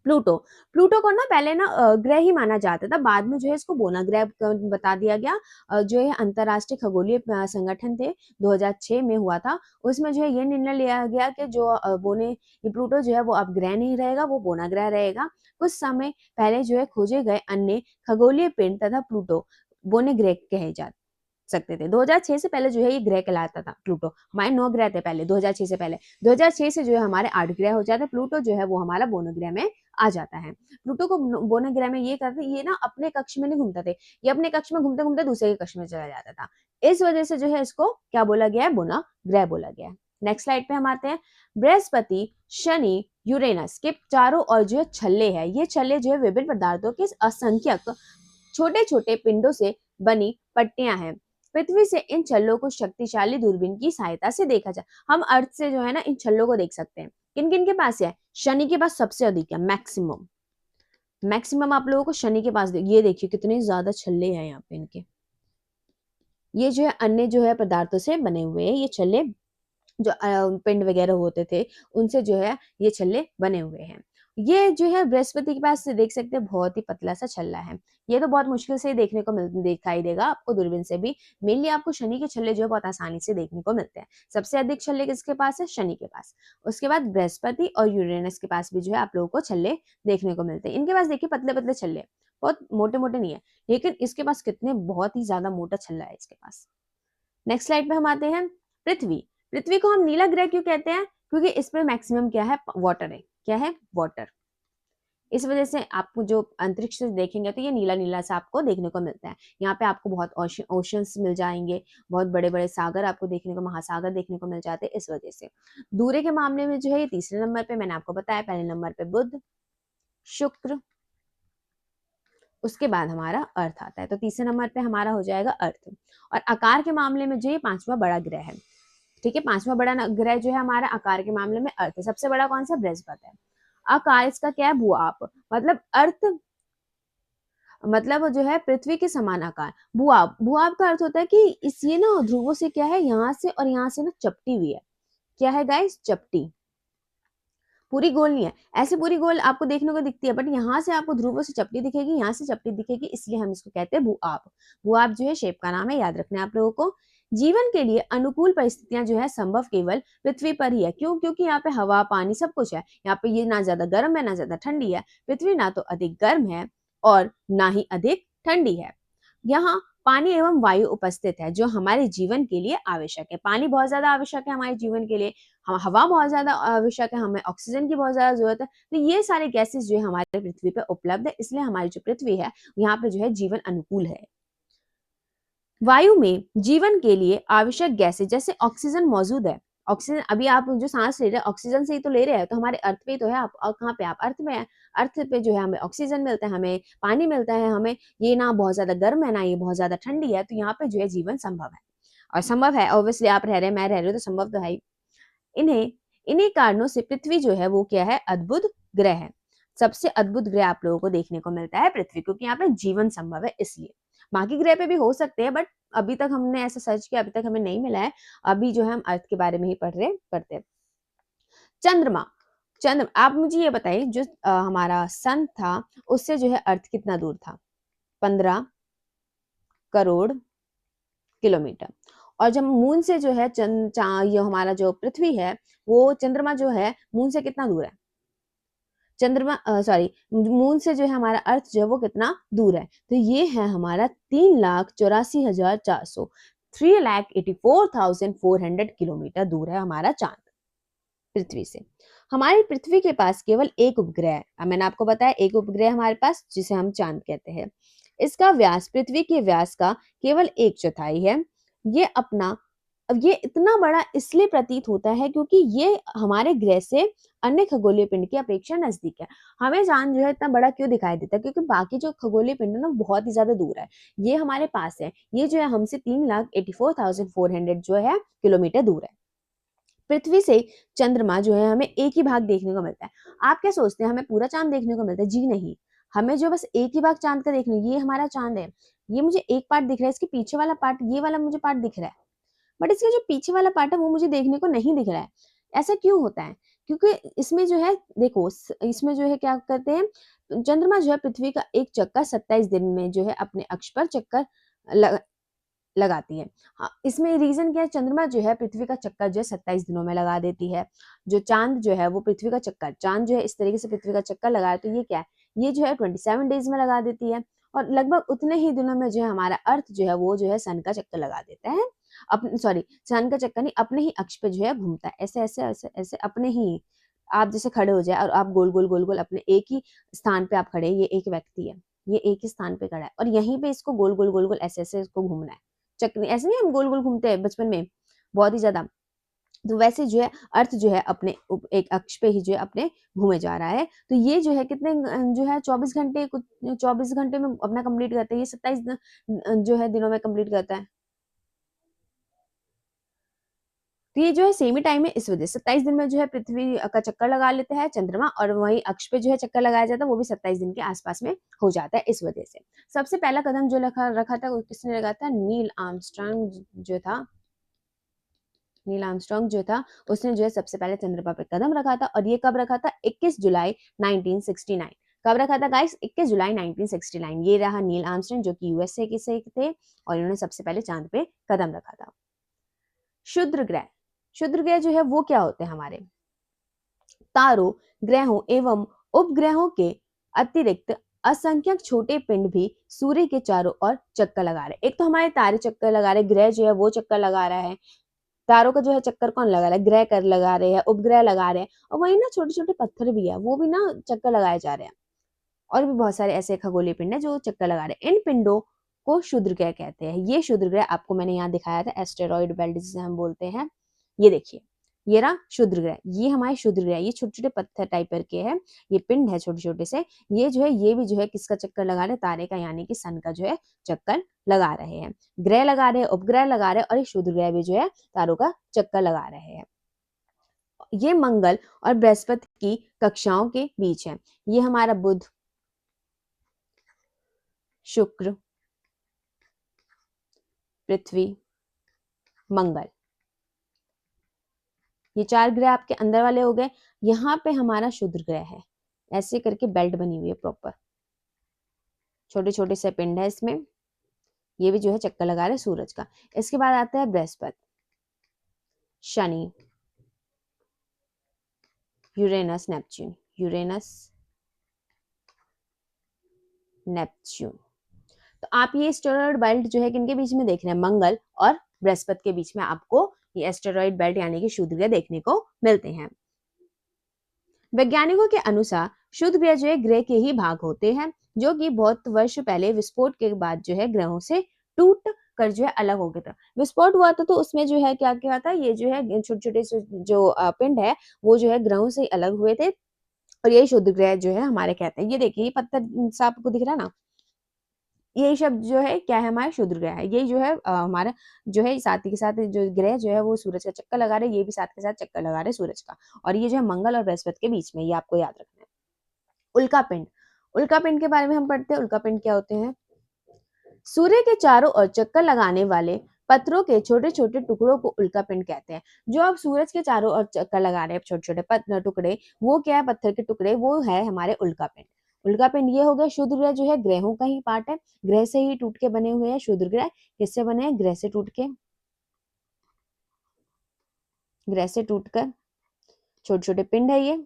प्लूटो, प्लूटो को ना पहले ना ग्रह ही माना जाता था, बाद में जो है इसको बोना ग्रह बता दिया गया। जो है अंतरराष्ट्रीय खगोलीय संगठन थे 2006 में हुआ था, उसमें जो है ये निर्णय लिया गया कि जो बोने ये प्लूटो जो है वो अब ग्रह नहीं रहेगा, वो बोना ग्रह रहेगा। कुछ समय पहले जो है खोजे गए अन्य खगोलीय पिंड तथा प्लूटो बोने ग्रह कहे जाते सकते थे। 2006 से पहले जो है ये ग्रह कहलाता था प्लूटो। हमारे 9 ग्रह थे पहले 2006 से पहले। 2006 से जो है हमारे 8 ग्रह हो जाते हैं। प्लूटो जो है वो हमारा बोनो ग्रह में आ जाता है। प्लूटो को बोनो ग्रह में ये करते, ये ना अपने कक्ष में नहीं घूमता थे, ये अपने कक्ष में घूमते घूमते दूसरे के कक्ष में चला जाता था। इस वजह से जो है इसको क्या बोला गया है? बोना ग्रह बोला गया है। नेक्स्ट स्लाइड पे हम आते हैं। बृहस्पति, शनि, यूरेनस के चारों ओर जो है छल्ले है। ये छल्ले जो है विभिन्न पदार्थों के असंख्यक छोटे छोटे पिंडों से बनी पट्टियां हैं। पृथ्वी से इन छल्लों को शक्तिशाली दूरबीन की सहायता से देखा जाए। हम अर्थ से जो है ना इन छल्लों को देख सकते हैं। किन किन के पास है? शनि के पास सबसे अधिक है, मैक्सिमम। मैक्सिमम आप लोगों को शनि के पास ये देखिए कितने ज्यादा छल्ले हैं यहाँ पे इनके। ये जो है अन्य जो है पदार्थों से बने हुए हैं ये छल्ले, जो पिंड वगैरह होते थे उनसे जो है ये छल्ले बने हुए हैं। ये जो है बृहस्पति के पास देख सकते हैं बहुत ही पतला सा छल्ला है। ये तो बहुत मुश्किल से देखने को दिखाई देगा आपको दूरबीन से भी। मेनली आपको शनि के छल्ले जो है बहुत आसानी से देखने को मिलते हैं। सबसे अधिक छल्ले किसके पास है? शनि के पास। उसके बाद बृहस्पति और यूरेनस के पास भी जो है आप लोगों को छल्ले देखने को मिलते हैं। इनके पास देखिए पतले पतले छल्ले, बहुत मोटे मोटे नहीं है, लेकिन इसके पास कितने बहुत ही ज्यादा मोटा छल्ला है इसके पास। नेक्स्ट स्लाइड पे हम आते हैं। पृथ्वी, पृथ्वी को हम नीला ग्रह क्यों कहते हैं? क्योंकि इसमें मैक्सिमम क्या है? वाटर है। क्या है? वाटर। इस वजह से आपको जो अंतरिक्ष से देखेंगे तो ये नीला नीला सा आपको देखने को मिलता है। यहाँ पे आपको बहुत ओशंस मिल जाएंगे, बहुत बड़े बड़े सागर आपको देखने को, महासागर देखने को मिल जाते हैं। इस वजह से दूरी के मामले में जो है ये तीसरे नंबर पे मैंने आपको बताया। पहले नंबर पे बुध, शुक्र, उसके बाद हमारा अर्थ आता है। तो तीसरे नंबर पे हमारा हो जाएगा अर्थ। और आकार के मामले में जो ये 5वां बड़ा ग्रह है, ठीक है, 5वां बड़ा ग्रह जो है हमारा आकार के मामले में अर्थ है। सबसे बड़ा कौन सा? बृहस्पति है। आकार इसका क्या है? भूआब, मतलब अर्थ मतलब जो है पृथ्वी के समान आकार। भूआब, भूआब का अर्थ होता है कि इस ये ना ध्रुवों से क्या है, यहाँ से और यहाँ से ना चपटी हुई है। क्या है गाइस? चपटी। पूरी गोल नहीं है, ऐसे पूरी गोल आपको देखने को दिखती है, बट यहाँ से आपको ध्रुवों से चपटी दिखेगी, यहाँ से चपटी दिखेगी, इसलिए हम इसको कहते हैं भू-आप। भू-आप जो है शेप का नाम है, याद रखना है आप लोगों को। जीवन के लिए अनुकूल परिस्थितियां जो है संभव केवल पृथ्वी पर ही है। क्यों? क्योंकि यहाँ पे हवा, पानी सब कुछ है। यहाँ पे ये ना ज्यादा गर्म है ना ज्यादा ठंडी है। पृथ्वी ना तो अधिक गर्म है और ना ही अधिक ठंडी है। यहाँ पानी एवं वायु उपस्थित है जो हमारे जीवन के लिए आवश्यक है। पानी बहुत ज्यादा आवश्यक है हमारे जीवन के लिए, हवा बहुत ज्यादा आवश्यक है, हमें ऑक्सीजन की बहुत ज्यादा जरूरत है। तो ये सारे गैसेस जो है हमारे पृथ्वी पे उपलब्ध है, इसलिए हमारी जो पृथ्वी है यहाँ पे जो है जीवन अनुकूल है। वायु में जीवन के लिए आवश्यक गैसें जैसे ऑक्सीजन मौजूद है। ऑक्सीजन अभी आप जो सांस ले रहे हैं ऑक्सीजन से ही तो ले रहे हैं, तो हमारे अर्थ पे तो है। आप और कहाँ पे? आप अर्थ में है। अर्थ पे जो है हमें ऑक्सीजन मिलता है, हमें पानी मिलता है, हमें ये ना बहुत ज्यादा गर्म है ना ये बहुत ज्यादा ठंडी है, तो यहाँ पे जो है जीवन संभव है। और संभव है, ऑब्वियसली आप रह रहे हैं, मैं रह रही हूँ, तो संभव तो है ही। इन्हें इन्हीं कारणों से पृथ्वी जो है वो क्या है? अद्भुत ग्रह है। सबसे अद्भुत ग्रह आप लोगों को देखने को मिलता है पृथ्वी, क्योंकि यहाँ पे जीवन संभव है इसलिए। बाकी ग्रह पे भी हो सकते हैं, बट अभी तक हमने ऐसा सर्च किया, अभी तक हमें नहीं मिला है। अभी जो है हम अर्थ के बारे में ही पढ़ते हैं। चंद्रमा। चंद्र आप मुझे ये बताइए, जो हमारा सन था उससे जो है अर्थ कितना दूर था? 15 करोड़ किलोमीटर। और जब मून से जो है ये हमारा जो पृथ्वी है, वो चंद्रमा जो है मून से कितना दूर है? चंद्रमा सॉरी, मून से जो है हमारा अर्थ जो है वो कितना दूर है? तो ये है हमारा 3,84,400, 3,84,400 किलोमीटर दूर है हमारा चांद पृथ्वी से। हमारी पृथ्वी के पास केवल एक उपग्रह है। अब मैंने आपको बताया एक उपग्रह हमारे पास, जिसे हम चांद कहते हैं। इसका व्यास पृथ्वी के व्यास का केवल 1/4 है। ये अपना अब ये इतना बड़ा इसलिए प्रतीत होता है क्योंकि ये हमारे ग्रह से अन्य खगोलीय पिंड की अपेक्षा नजदीक है। हमें चांद जो है इतना बड़ा क्यों दिखाई देता है? क्योंकि बाकी जो खगोलीय पिंड है ना बहुत ही ज्यादा दूर है, ये हमारे पास है। ये जो है हमसे 3,84,400 जो है किलोमीटर दूर है। पृथ्वी से चंद्रमा जो है हमें एक ही भाग देखने को मिलता है। आप क्या सोचते हैं हमें पूरा चांद देखने को मिलता है? जी नहीं, हमें जो बस एक ही भाग चांद का देखने, ये हमारा चांद है, ये मुझे एक पार्ट दिख रहा है, इसके पीछे वाला पार्ट, ये वाला मुझे पार्ट दिख रहा है, बट इसका जो पीछे वाला पार्ट है वो मुझे देखने को नहीं दिख रहा है। ऐसा क्यों होता है? क्योंकि इसमें जो है देखो, इसमें जो है क्या करते हैं, चंद्रमा जो है पृथ्वी का एक चक्कर 27 दिन में जो है अपने अक्ष पर चक्कर लगाती है। हाँ, इसमें रीजन क्या है? चंद्रमा जो है पृथ्वी का चक्कर जो है 27 दिनों में लगा देती है। जो चांद जो है वो पृथ्वी का चक्कर, चांद जो है इस तरीके से पृथ्वी का चक्कर लगाए, तो ये क्या है? ये जो है 27 डेज में लगा देती है। और लगभग उतने ही दिनों में जो है हमारा अर्थ जो है वो जो है सन का चक्कर लगा देता है। अपने सॉरी, सन का चक्कर नहीं, अपने ही अक्ष पे जो है घूमता है, ऐसे ऐसे ऐसे ऐसे अपने ही। आप जैसे खड़े हो जाए और आप गोल गोल गोल गोल अपने एक ही स्थान पे आप खड़े, ये एक व्यक्ति है, ये एक ही स्थान पे खड़ा है और यहीं पे इसको गोल गोल गोल गोल ऐसे ऐसे इसको घूमना है। चक्री ऐसे नहीं हम गोल गोल घूमते हैं बचपन में बहुत ही ज्यादा, तो वैसे जो है अर्थ जो है अपने एक अक्ष पे ही जो है अपने घूमे जा रहा है। तो ये जो है कितने जो है 24 घंटे, कुछ 24 घंटे में अपना कंप्लीट करता है, ये 27 जो है दिनों में कंप्लीट करता है। तो ये जो है सेम ही टाइम है, इस वजह से 27 दिन में जो है पृथ्वी का चक्कर लगा लेता है चंद्रमा, और वही अक्ष पे जो है चक्कर लगाया जाता है वो भी 27 दिन के आसपास में हो जाता है इस वजह से। सबसे पहला कदम जो रखा रखा था वो किसने लगा था? नील आर्मस्ट्रांग जो था, नील आर्मस्ट्रांग जो था उसने जो है सबसे पहले चंद्रमा पे कदम रखा था। और ये कब रखा था? 21 जुलाई 1969। कब रखा था गाइस? 21 जुलाई 1969। ये रहा नील आर्मस्ट्रांग जो कि यूएसए के से थे और इन्होंने सबसे पहले चांद पे कदम रखा था। क्षुद्र ग्रह, क्षुद्र ग्रह जो है वो क्या होते हैं? हमारे तारों, ग्रहों एवं उपग्रहों के अतिरिक्त असंख्यक छोटे पिंड भी सूर्य के चारों ओर चक्कर लगा रहे। एक तो हमारे तारे चक्कर लगा रहे, ग्रह जो है वो चक्कर लगा रहा है, तारों का जो है चक्कर कौन लगा रहा है? ग्रह कर लगा रहे हैं, उपग्रह लगा रहे हैं, और वही ना छोटे छोटे पत्थर भी है वो भी ना चक्कर लगाए जा रहे हैं। और भी बहुत सारे ऐसे खगोलीय पिंड है जो चक्कर लगा रहे हैं। इन पिंडों को क्षुद्र ग्रह कहते हैं। ये क्षुद्र ग्रह आपको मैंने यहाँ दिखाया था, एस्टेरॉइड बेल्ट जिसे हम बोलते हैं। ये देखिए, ये रहा क्षुद्र ग्रह, ये हमारे क्षुद्र ग्रह, ये छोटे छोटे पत्थर टाइप करके है, ये पिंड है छोटे छोटे से। ये जो है ये भी जो है किसका चक्कर लगा रहे हैं? तारे का, यानी कि सन का जो है चक्कर लगा रहे हैं। ग्रह लगा रहे हैं, उपग्रह लगा रहे हैं, और ये क्षुद्र ग्रह भी जो है तारों का चक्कर लगा रहे हैं। ये मंगल और बृहस्पति की कक्षाओं के बीच है। ये हमारा बुध, शुक्र, पृथ्वी, मंगल, ये 4 ग्रह आपके अंदर वाले हो गए। यहाँ पे हमारा शुद्र ग्रह है, ऐसे करके बेल्ट बनी हुई है प्रॉपर, छोटे छोटे से पिंड है इसमें, ये भी जो है चक्कर लगा रहे सूरज का। इसके बाद आता है Brihaspati, Shani, Uranus, Neptune, Uranus, Neptune. तो आप ये एस्टेरॉयड बेल्ट जो है किनके बीच में देख रहे हैं, मंगल और बृहस्पति के बीच में आपको ये एस्टेरॉयड बेल्ट यानी कि शुद्ध ग्रह देखने को मिलते हैं। वैज्ञानिकों के अनुसार शुद्ध ग्रह जो है ग्रह के ही भाग होते हैं, जो कि बहुत वर्ष पहले विस्फोट के बाद जो है ग्रहों से टूट कर जो है अलग हो गया था। विस्फोट हुआ था तो उसमें जो है क्या क्या था, ये जो है छोटे छोटे जो पिंड है वो जो है ग्रहों से अलग हुए थे, और यही शुद्ध ग्रह जो है हमारे कहते हैं। ये देखिए ये पत्थर सा आपको दिख रहा है ना, यही शब्द जो है क्या है, हमारा शुद्ध ग्रह है। यही जो है हमारा जो है साथ ही के साथ जो ग्रह जो है वो सूरज का चक्कर लगा रहे, ये भी साथ के साथ चक्कर लगा रहे सूरज का, और ये जो है मंगल और बृहस्पति के बीच में, ये आपको याद रखना है। उल्कापिंड, उल्कापिंड के बारे में हम पढ़ते हैं। उल्कापिंड क्या होते हैं, सूर्य के चारों ओर चक्कर लगाने वाले पत्थरों के छोटे छोटे टुकड़ों को उल्कापिंड कहते हैं। जो अब सूरज के चारों ओर चक्कर लगा रहे हैं छोटे छोटे टुकड़े, वो क्या है, पत्थर के टुकड़े, वो है हमारे उल्कापिंड। उल्कापिंड ये हो गया। शुद्ध ग्रह जो है ग्रहों का ही पार्ट है, ग्रह से ही टूट के बने हुए हैं शुद्ध ग्रह। किससे बने हैं, ग्रह से टूट के, ग्रह से टूटकर छोटे छोटे पिंड है ये,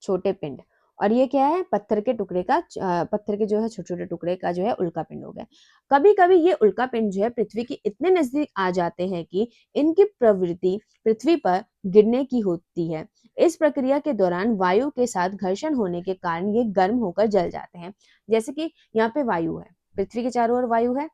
छोटे पिंड। और ये क्या है, पत्थर के टुकड़े का पत्थर के जो है छोटे छोटे टुकड़े का जो है उल्कापिंड हो गया। कभी कभी ये उल्कापिंड जो है पृथ्वी के इतने नजदीक आ जाते हैं कि इनकी प्रवृत्ति पृथ्वी पर गिरने की होती है। इस प्रक्रिया के दौरान वायु के साथ घर्षण होने के कारण ये गर्म होकर जल जाते हैं। जैसे कि यहाँ पे वायु है, पृथ्वी के चारों ओर वायु है,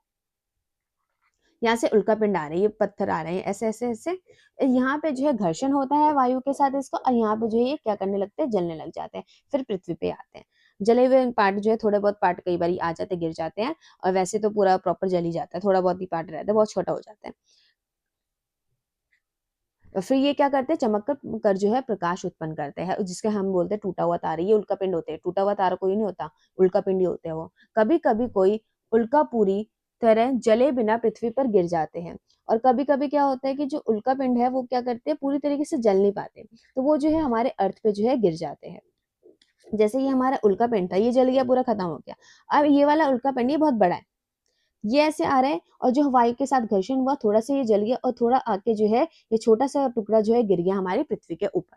यहाँ से उल्कापिंड आ रही है, पत्थर आ रहे हैं, ऐसे ऐसे ऐसे, यहाँ पे जो है घर्षण होता है वायु के साथ इसको, और यहाँ पे जो है ये क्या करने लगते हैं, जलने लग जाते हैं, फिर पृथ्वी पे आते हैं। जले हुए पार्ट जो है थोड़े बहुत पार्ट कई बार आ जाते, गिर जाते हैं, और वैसे तो पूरा प्रॉपर जल ही जाता है, थोड़ा बहुत ही पार्ट रहता है, बहुत छोटा हो जाता है। और फिर ये क्या करते हैं, चमक कर जो है प्रकाश उत्पन्न करते हैं, जिसके हम बोलते हैं टूटा हुआ तारा। ये उल्कापिंड होते हैं, टूटा हुआ तारा कोई नहीं होता, उल्कापिंड ही होते हैं वो। कभी कभी कोई उल्का पूरी तरह जले बिना पृथ्वी पर गिर जाते हैं, और कभी कभी क्या होता है कि जो उल्कापिंड है वो क्या करते हैं, पूरी तरीके से जल नहीं पाते, तो वो जो है हमारे अर्थ पे जो है गिर जाते हैं। जैसे ये हमारा उल्कापिंड था, ये जल गया, पूरा खत्म हो गया। अब ये वाला उल्कापिंड ये बहुत बड़ा है, ये ऐसे आ रहा है, और जो वायु के साथ घर्षण हुआ, थोड़ा सा ये जल गया, और थोड़ा आके जो है ये छोटा सा टुकड़ा जो है गिर गया हमारी पृथ्वी के ऊपर।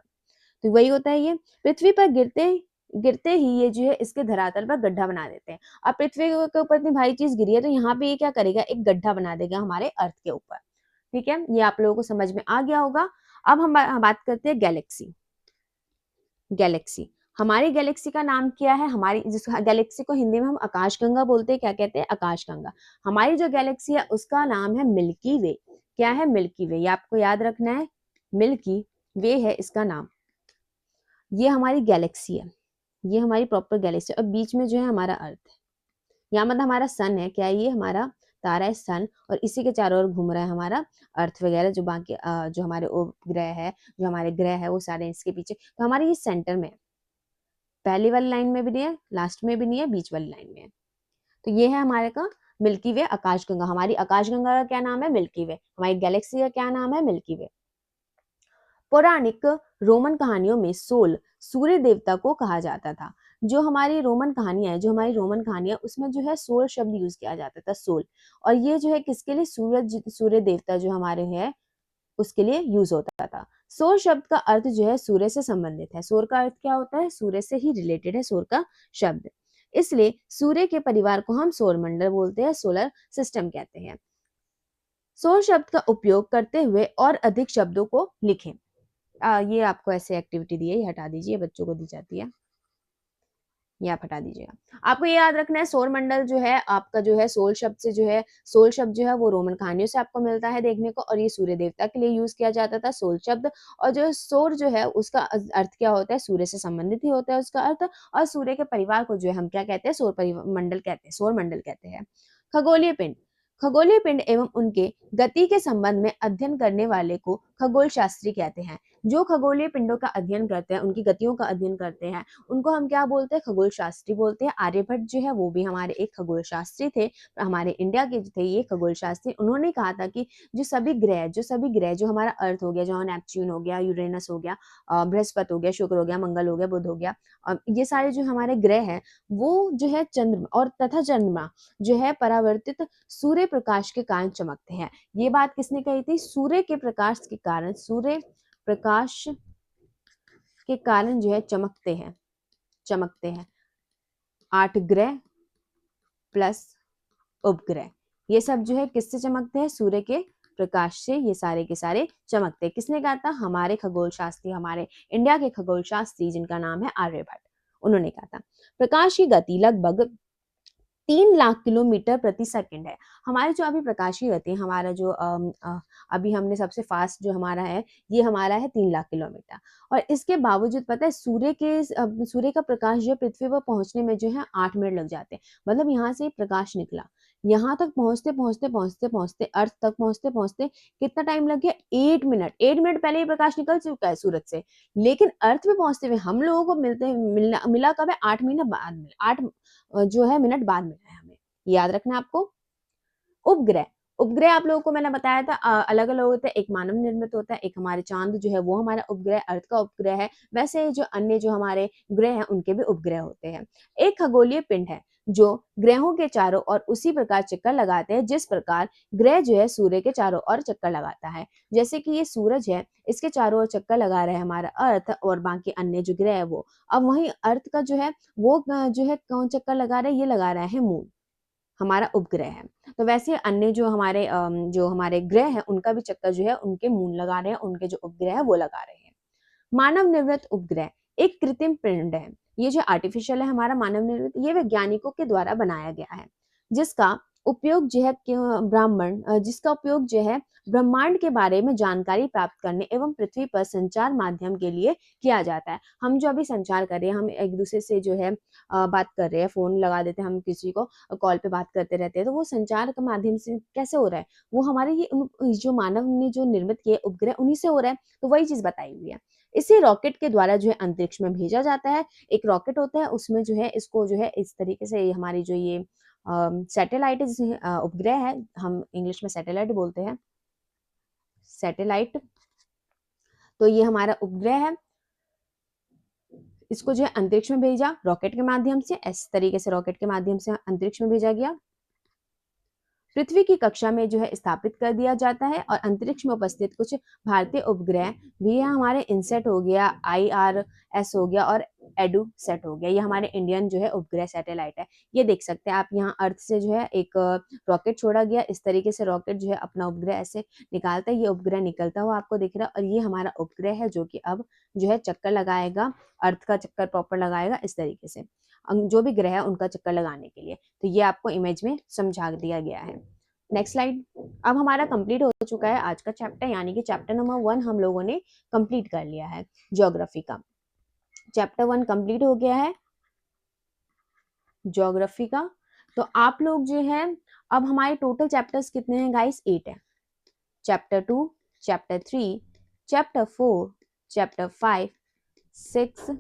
तो वही होता है, ये पृथ्वी पर गिरते गिरते ही ये जो है इसके धरातल पर गड्ढा बना देते हैं। अब पृथ्वी के ऊपर इतनी भारी चीज गिरी है, तो यहाँ पे ये क्या करेगा, एक गड्ढा बना देगा हमारे अर्थ के ऊपर। ठीक है, ये आप लोगों को समझ में आ गया होगा। अब हम बात करते हैं गैलेक्सी। गैलेक्सी, हमारी गैलेक्सी का नाम क्या है, हमारी जिस गैलेक्सी को हिंदी में हम आकाशगंगा बोलते हैं, क्या कहते हैं, आकाशगंगा। हमारी जो गैलेक्सी है उसका नाम है मिल्की वे। क्या है, मिल्की वे, ये आपको याद रखना है, मिल्की वे है इसका नाम। ये हमारी गैलेक्सी है, ये हमारी प्रॉपर गैलेक्सी, और बीच में जो है हमारा अर्थ है। यहाँ मतलब हमारा सन है, क्या है, ये हमारा तारा है सन, और इसी के चारों ओर घूम रहा है हमारा अर्थ वगैरह, जो बाकी जो हमारे उपग्रह है, जो हमारे ग्रह है, वो सारे इसके पीछे। तो हमारे ये सेंटर में है, पहली वाली लाइन में भी नहीं है, लास्ट में भी नहीं है, बीच वाली लाइन में है। तो ये है हमारे का मिल्की वे, आकाशगंगा। हमारी आकाशगंगा का क्या नाम है, मिल्की वे। हमारी गैलेक्सी का क्या नाम है, मिल्की वे। पौराणिक रोमन कहानियों में सोल सूर्य देवता को कहा जाता था। जो हमारी रोमन कहानियां है, जो हमारी रोमन कहानियां, उसमें जो है सोल शब्द यूज किया जाता था, सोल। और ये जो है किसके लिए, सूर्य देवता जो हमारे है उसके लिए यूज होता था। सौर शब्द का अर्थ जो है सूर्य से संबंधित है। सौर का अर्थ क्या होता है, सूर्य से ही रिलेटेड है सौर का शब्द, इसलिए सूर्य के परिवार को हम सौर मंडल बोलते हैं, सोलर सिस्टम कहते हैं। सौर शब्द का उपयोग करते हुए और अधिक शब्दों को लिखें। ये आपको ऐसे एक्टिविटी दी है, ये हटा दीजिए, बच्चों को दी जाती है, ये आप हटा दीजिएगा। आपको ये याद रखना है, सौर मंडल जो है आपका जो है सोल शब्द से जो है, सोल शब्द जो है वो रोमन कहानियों से आपको मिलता है देखने को, और ये सूर्य देवता के लिए यूज किया जाता था सोल शब्द। और जो सौर जो है उसका अर्थ क्या होता है, सूर्य से संबंधित ही होता है उसका अर्थ, और सूर्य के परिवार को जो है हम क्या कहते हैं, सौर मंडल कहते हैं, सौर मंडल कहते हैं। खगोलीय पिंड, खगोलीय पिंड एवं उनके गति के संबंध में अध्ययन करने वाले को खगोल शास्त्री कहते हैं। जो खगोलीय पिंडों का अध्ययन करते हैं, उनकी गतियों का अध्ययन करते हैं, उनको हम क्या बोलते हैं? खगोल शास्त्री बोलते हैं। आर्यभट्ट जो है वो भी हमारे एक खगोल शास्त्री थे, हमारे इंडिया के जो थे ये खगोल शास्त्री। उन्होंने कहा था कि जो सभी ग्रह जो हमारा अर्थ हो गया, जो नेपच्यून हो गया, यूरेनस हो गया, बृहस्पति हो गया, शुक्र हो गया, मंगल हो गया, बुध हो गया, ये सारे जो हमारे ग्रह हैं वो जो है चंद्रमा और तथा चंद्रमा जो है परावर्तित सूर्य प्रकाश के कारण चमकते हैं। ये बात किसने कही थी? सूर्य के प्रकाश के कारण, सूर्य प्रकाश के कारण जो है चमकते हैं 8 ग्रह प्लस उपग्रह। ये सब जो है किससे चमकते हैं? सूर्य के प्रकाश से ये सारे के सारे चमकते हैं। किसने कहा था? हमारे खगोल शास्त्री, हमारे इंडिया के खगोल शास्त्री जिनका नाम है आर्यभट्ट, उन्होंने कहा था। प्रकाश की गति लगभग 3 लाख किलोमीटर प्रति सेकंड है। हमारे जो अभी प्रकाश की गति, हमारा जो अभी हमने सबसे फास्ट जो हमारा है, ये हमारा है 3 लाख किलोमीटर। और इसके बावजूद पता है सूर्य का प्रकाश जो है पृथ्वी पर पहुंचने में जो है 8 मिनट लग जाते हैं। मतलब यहाँ से प्रकाश निकला, यहाँ तक पहुंचते अर्थ तक पहुंचते कितना टाइम लग गया? 8 मिनट। 8 मिनट पहले ही प्रकाश निकल चुका है सूरज से, लेकिन अर्थ पे पहुंचते हुए हम लोगों को मिला कब है? 8 महीने बाद मिला, 8 जो है मिनट बाद मिला है हमें। याद रखना है आपको। उपग्रह, उपग्रह आप लोगों को मैंने बताया था अलग अलग होते हैं। एक मानव निर्मित होता है, एक हमारे चांद जो है वो हमारा उपग्रह, अर्थ का उपग्रह है। वैसे जो अन्य जो हमारे ग्रह हैं उनके भी उपग्रह होते हैं। एक खगोलीय पिंड है जो ग्रहों के चारों ओर उसी प्रकार चक्कर लगाते हैं जिस प्रकार ग्रह जो है सूर्य के चारों ओर चक्कर लगाता है। जैसे कि ये सूरज है, इसके चारों ओर चक्कर लगा रहा है हमारा अर्थ, और बाकी अन्य जो ग्रह है वो। अब वहीं अर्थ का जो है वो जो है कौन चक्कर लगा रहा है? ये लगा रहा है मून, हमारा उपग्रह है। तो वैसे अन्य जो हमारे ग्रह हैं उनका भी चक्कर जो है उनके मून लगा रहे हैं, उनके जो उपग्रह है वो लगा रहे हैं। मानव निर्मित उपग्रह एक कृत्रिम पिंड है। ये जो आर्टिफिशियल है हमारा मानव निर्मित, ये वैज्ञानिकों के द्वारा बनाया गया है, जिसका उपयोग जो है जिसका उपयोग जो है ब्रह्मांड के बारे में जानकारी प्राप्त करने एवं पृथ्वी पर संचार माध्यम के लिए किया जाता है। हम जो अभी संचार कर रहे हैं, हम एक दूसरे से जो है बात कर रहे हैं, फोन लगा देते हैं, हम किसी को कॉल पे बात करते रहते हैं, तो वो संचार के माध्यम से कैसे हो रहा है? वो हमारे जो मानव ने जो निर्मित किए उपग्रह उन्हीं से हो रहा है। तो वही चीज बताई हुई है। इसे रॉकेट के द्वारा जो है अंतरिक्ष में भेजा जाता है। एक रॉकेट होता है, उसमें जो है इसको जो है इस तरीके से हमारी जो ये सैटेलाइट उपग्रह है, हम इंग्लिश में सैटेलाइट बोलते हैं, सैटेलाइट। तो ये हमारा उपग्रह है, इसको जो है अंतरिक्ष में भेजा रॉकेट के माध्यम से। इस तरीके से रॉकेट के माध्यम से अंतरिक्ष में भेजा गया, पृथ्वी की कक्षा में जो है स्थापित कर दिया जाता है। और अंतरिक्ष में उपस्थित कुछ भारतीय उपग्रह भी है, हमारे इनसेट हो गया, IRS हो गया और एडुसेट हो गया। ये हमारे इंडियन जो है उपग्रह सैटेलाइट है। ये देख सकते हैं आप, यहाँ अर्थ से जो है एक रॉकेट छोड़ा गया। इस तरीके से रॉकेट जो है अपना उपग्रह ऐसे निकालता है, ये उपग्रह निकलता हुआ आपको दिख रहा है। और ये हमारा उपग्रह है जो कि अब जो है चक्कर लगाएगा, अर्थ का चक्कर प्रॉपर लगाएगा इस तरीके से, जो भी ग्रह है उनका चक्कर लगाने के लिए। तो ये आपको इमेज में समझा दिया गया है। Next slide. अब हमारा कंप्लीट हो चुका है आज का चैप्टर, यानी कि चैप्टर नंबर 1 हम लोगों ने कंप्लीट कर लिया है। ज्योग्राफी का चैप्टर 1 कंप्लीट हो गया है, ज्योग्राफी का। तो आप लोग जो है, अब हमारे टोटल चैप्टर्स कितने हैं गाइस? 8 है। Chapter 2, chapter 3, chapter 4, chapter 5, 6,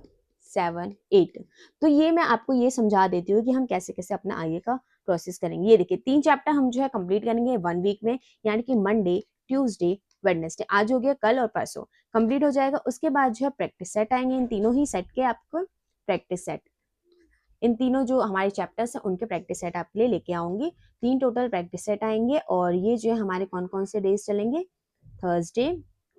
7, 8। तो ये मैं आपको ये समझा देती हूँ कि हम कैसे कैसे अपना आगे का प्रोसेस करेंगे। ये देखिए 3 चैप्टर हम जो है कंप्लीट करेंगे 1 वीक में, यानी कि मंडे, ट्यूसडे, वेडनेसडे। आज हो गया, कल और परसों कंप्लीट हो जाएगा। उसके बाद जो है प्रैक्टिस सेट आएंगे, इन तीनों ही सेट के आपको प्रैक्टिस सेट, इन तीनों जो हमारे चैप्टर्स हैं उनके प्रैक्टिस सेट आपके लिए लेके आऊंगी। 3 टोटल प्रैक्टिस सेट आएंगे, और ये जो है हमारे कौन कौन से डेज चलेंगे? Thursday,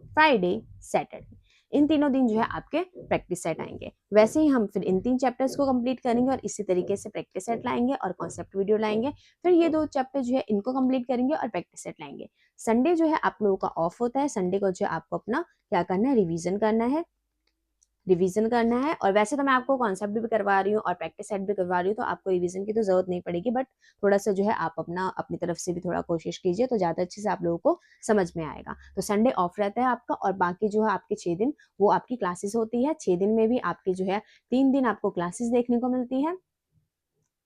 Friday, Saturday. इन तीनों दिन जो है आपके प्रैक्टिस सेट आएंगे। वैसे ही हम फिर इन 3 चैप्टर्स को कंप्लीट करेंगे और इसी तरीके से प्रैक्टिस सेट लाएंगे और कॉन्सेप्ट वीडियो लाएंगे। फिर ये 2 चैप्टर जो है इनको कंप्लीट करेंगे और प्रैक्टिस सेट लाएंगे। संडे जो है आप लोगों का ऑफ होता है। संडे को जो है आपको अपना क्या करना है? रिवीजन करना है। और वैसे तो मैं आपको कॉन्सेप्ट भी करवा रही हूँ और प्रैक्टिस सेट भी करवा रही हूँ, तो आपको रिवीजन की तो जरूरत नहीं पड़ेगी, बट थोड़ा सा जो है आप अपनी तरफ से भी थोड़ा कोशिश कीजिए, तो ज्यादा अच्छे से आप लोगों को समझ में आएगा। तो संडे ऑफ रहता है आपका, और बाकी जो है आपके 6 दिन वो आपकी क्लासेस होती है। 6 दिन में भी आपकी जो है 3 दिन आपको क्लासेस देखने को मिलती है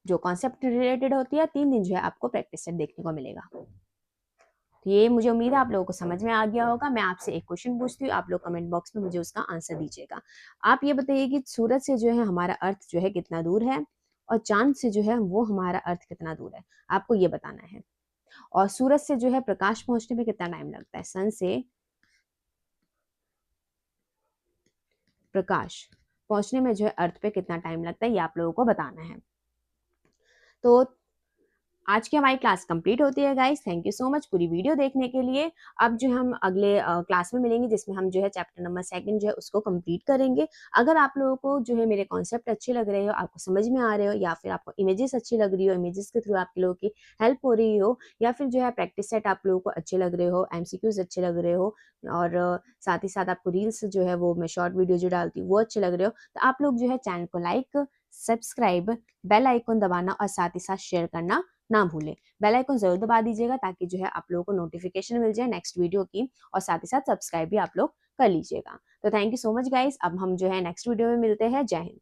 जो कॉन्सेप्ट रिलेटेड होती है, 3 दिन जो है आपको प्रैक्टिस सेट देखने को मिलेगा। तो ये मुझे उम्मीद है आप लोगों को समझ में आ गया होगा। मैं आपसे एक क्वेश्चन पूछती हूँ, आप लोग कमेंट बॉक्स में मुझे उसका आंसर दीजिएगा। आप ये बताइए कि सूरज से जो है हमारा अर्थ जो है कितना दूर है, और चाँद से जो है वो हमारा अर्थ कितना दूर है? आपको ये बताना है। और सूरज से जो है प्रकाश पहुँचने में कितना टाइम लगता है? सन से प्रकाश पहुँचने में जो है अर्थ पे कितना टाइम लगता है, ये आप लोगों को बताना है। तो आज की हमारी क्लास कंप्लीट होती है guys. Thank you so much पूरी वीडियो देखने के लिए। अब जो हम अगले क्लास में मिलेंगे, जिसमें हम जो है चैप्टर नंबर 2 जो है उसको कंप्लीट करेंगे। अगर आप लोगों को जो है मेरे कॉन्सेप्ट अच्छे लग रहे हो, आपको समझ में आ रहे हो, या फिर आपको इमेजेस अच्छी लग रही हो, इमेजेस के थ्रू आप लोगों की हेल्प हो रही हो, या फिर जो है प्रैक्टिस सेट आप लोगों को अच्छे लग रहे हो, एमसीक्यूज अच्छे लग रहे हो, और साथ ही साथ आपको रील्स जो है वो मैं शॉर्ट वीडियो जो डालती हूँ वो अच्छे लग रहे हो, तो आप लोग जो है चैनल को लाइक, सब्सक्राइब, बेल आइकन दबाना और साथ ही साथ शेयर करना ना भूलें। बेल आइकन जरूर दबा दीजिएगा, ताकि जो है आप लोगों को नोटिफिकेशन मिल जाए नेक्स्ट वीडियो की, और साथ ही साथ सब्सक्राइब भी आप लोग कर लीजिएगा। तो thank you so much guys. अब हम जो है नेक्स्ट वीडियो में मिलते हैं। जय हिंद।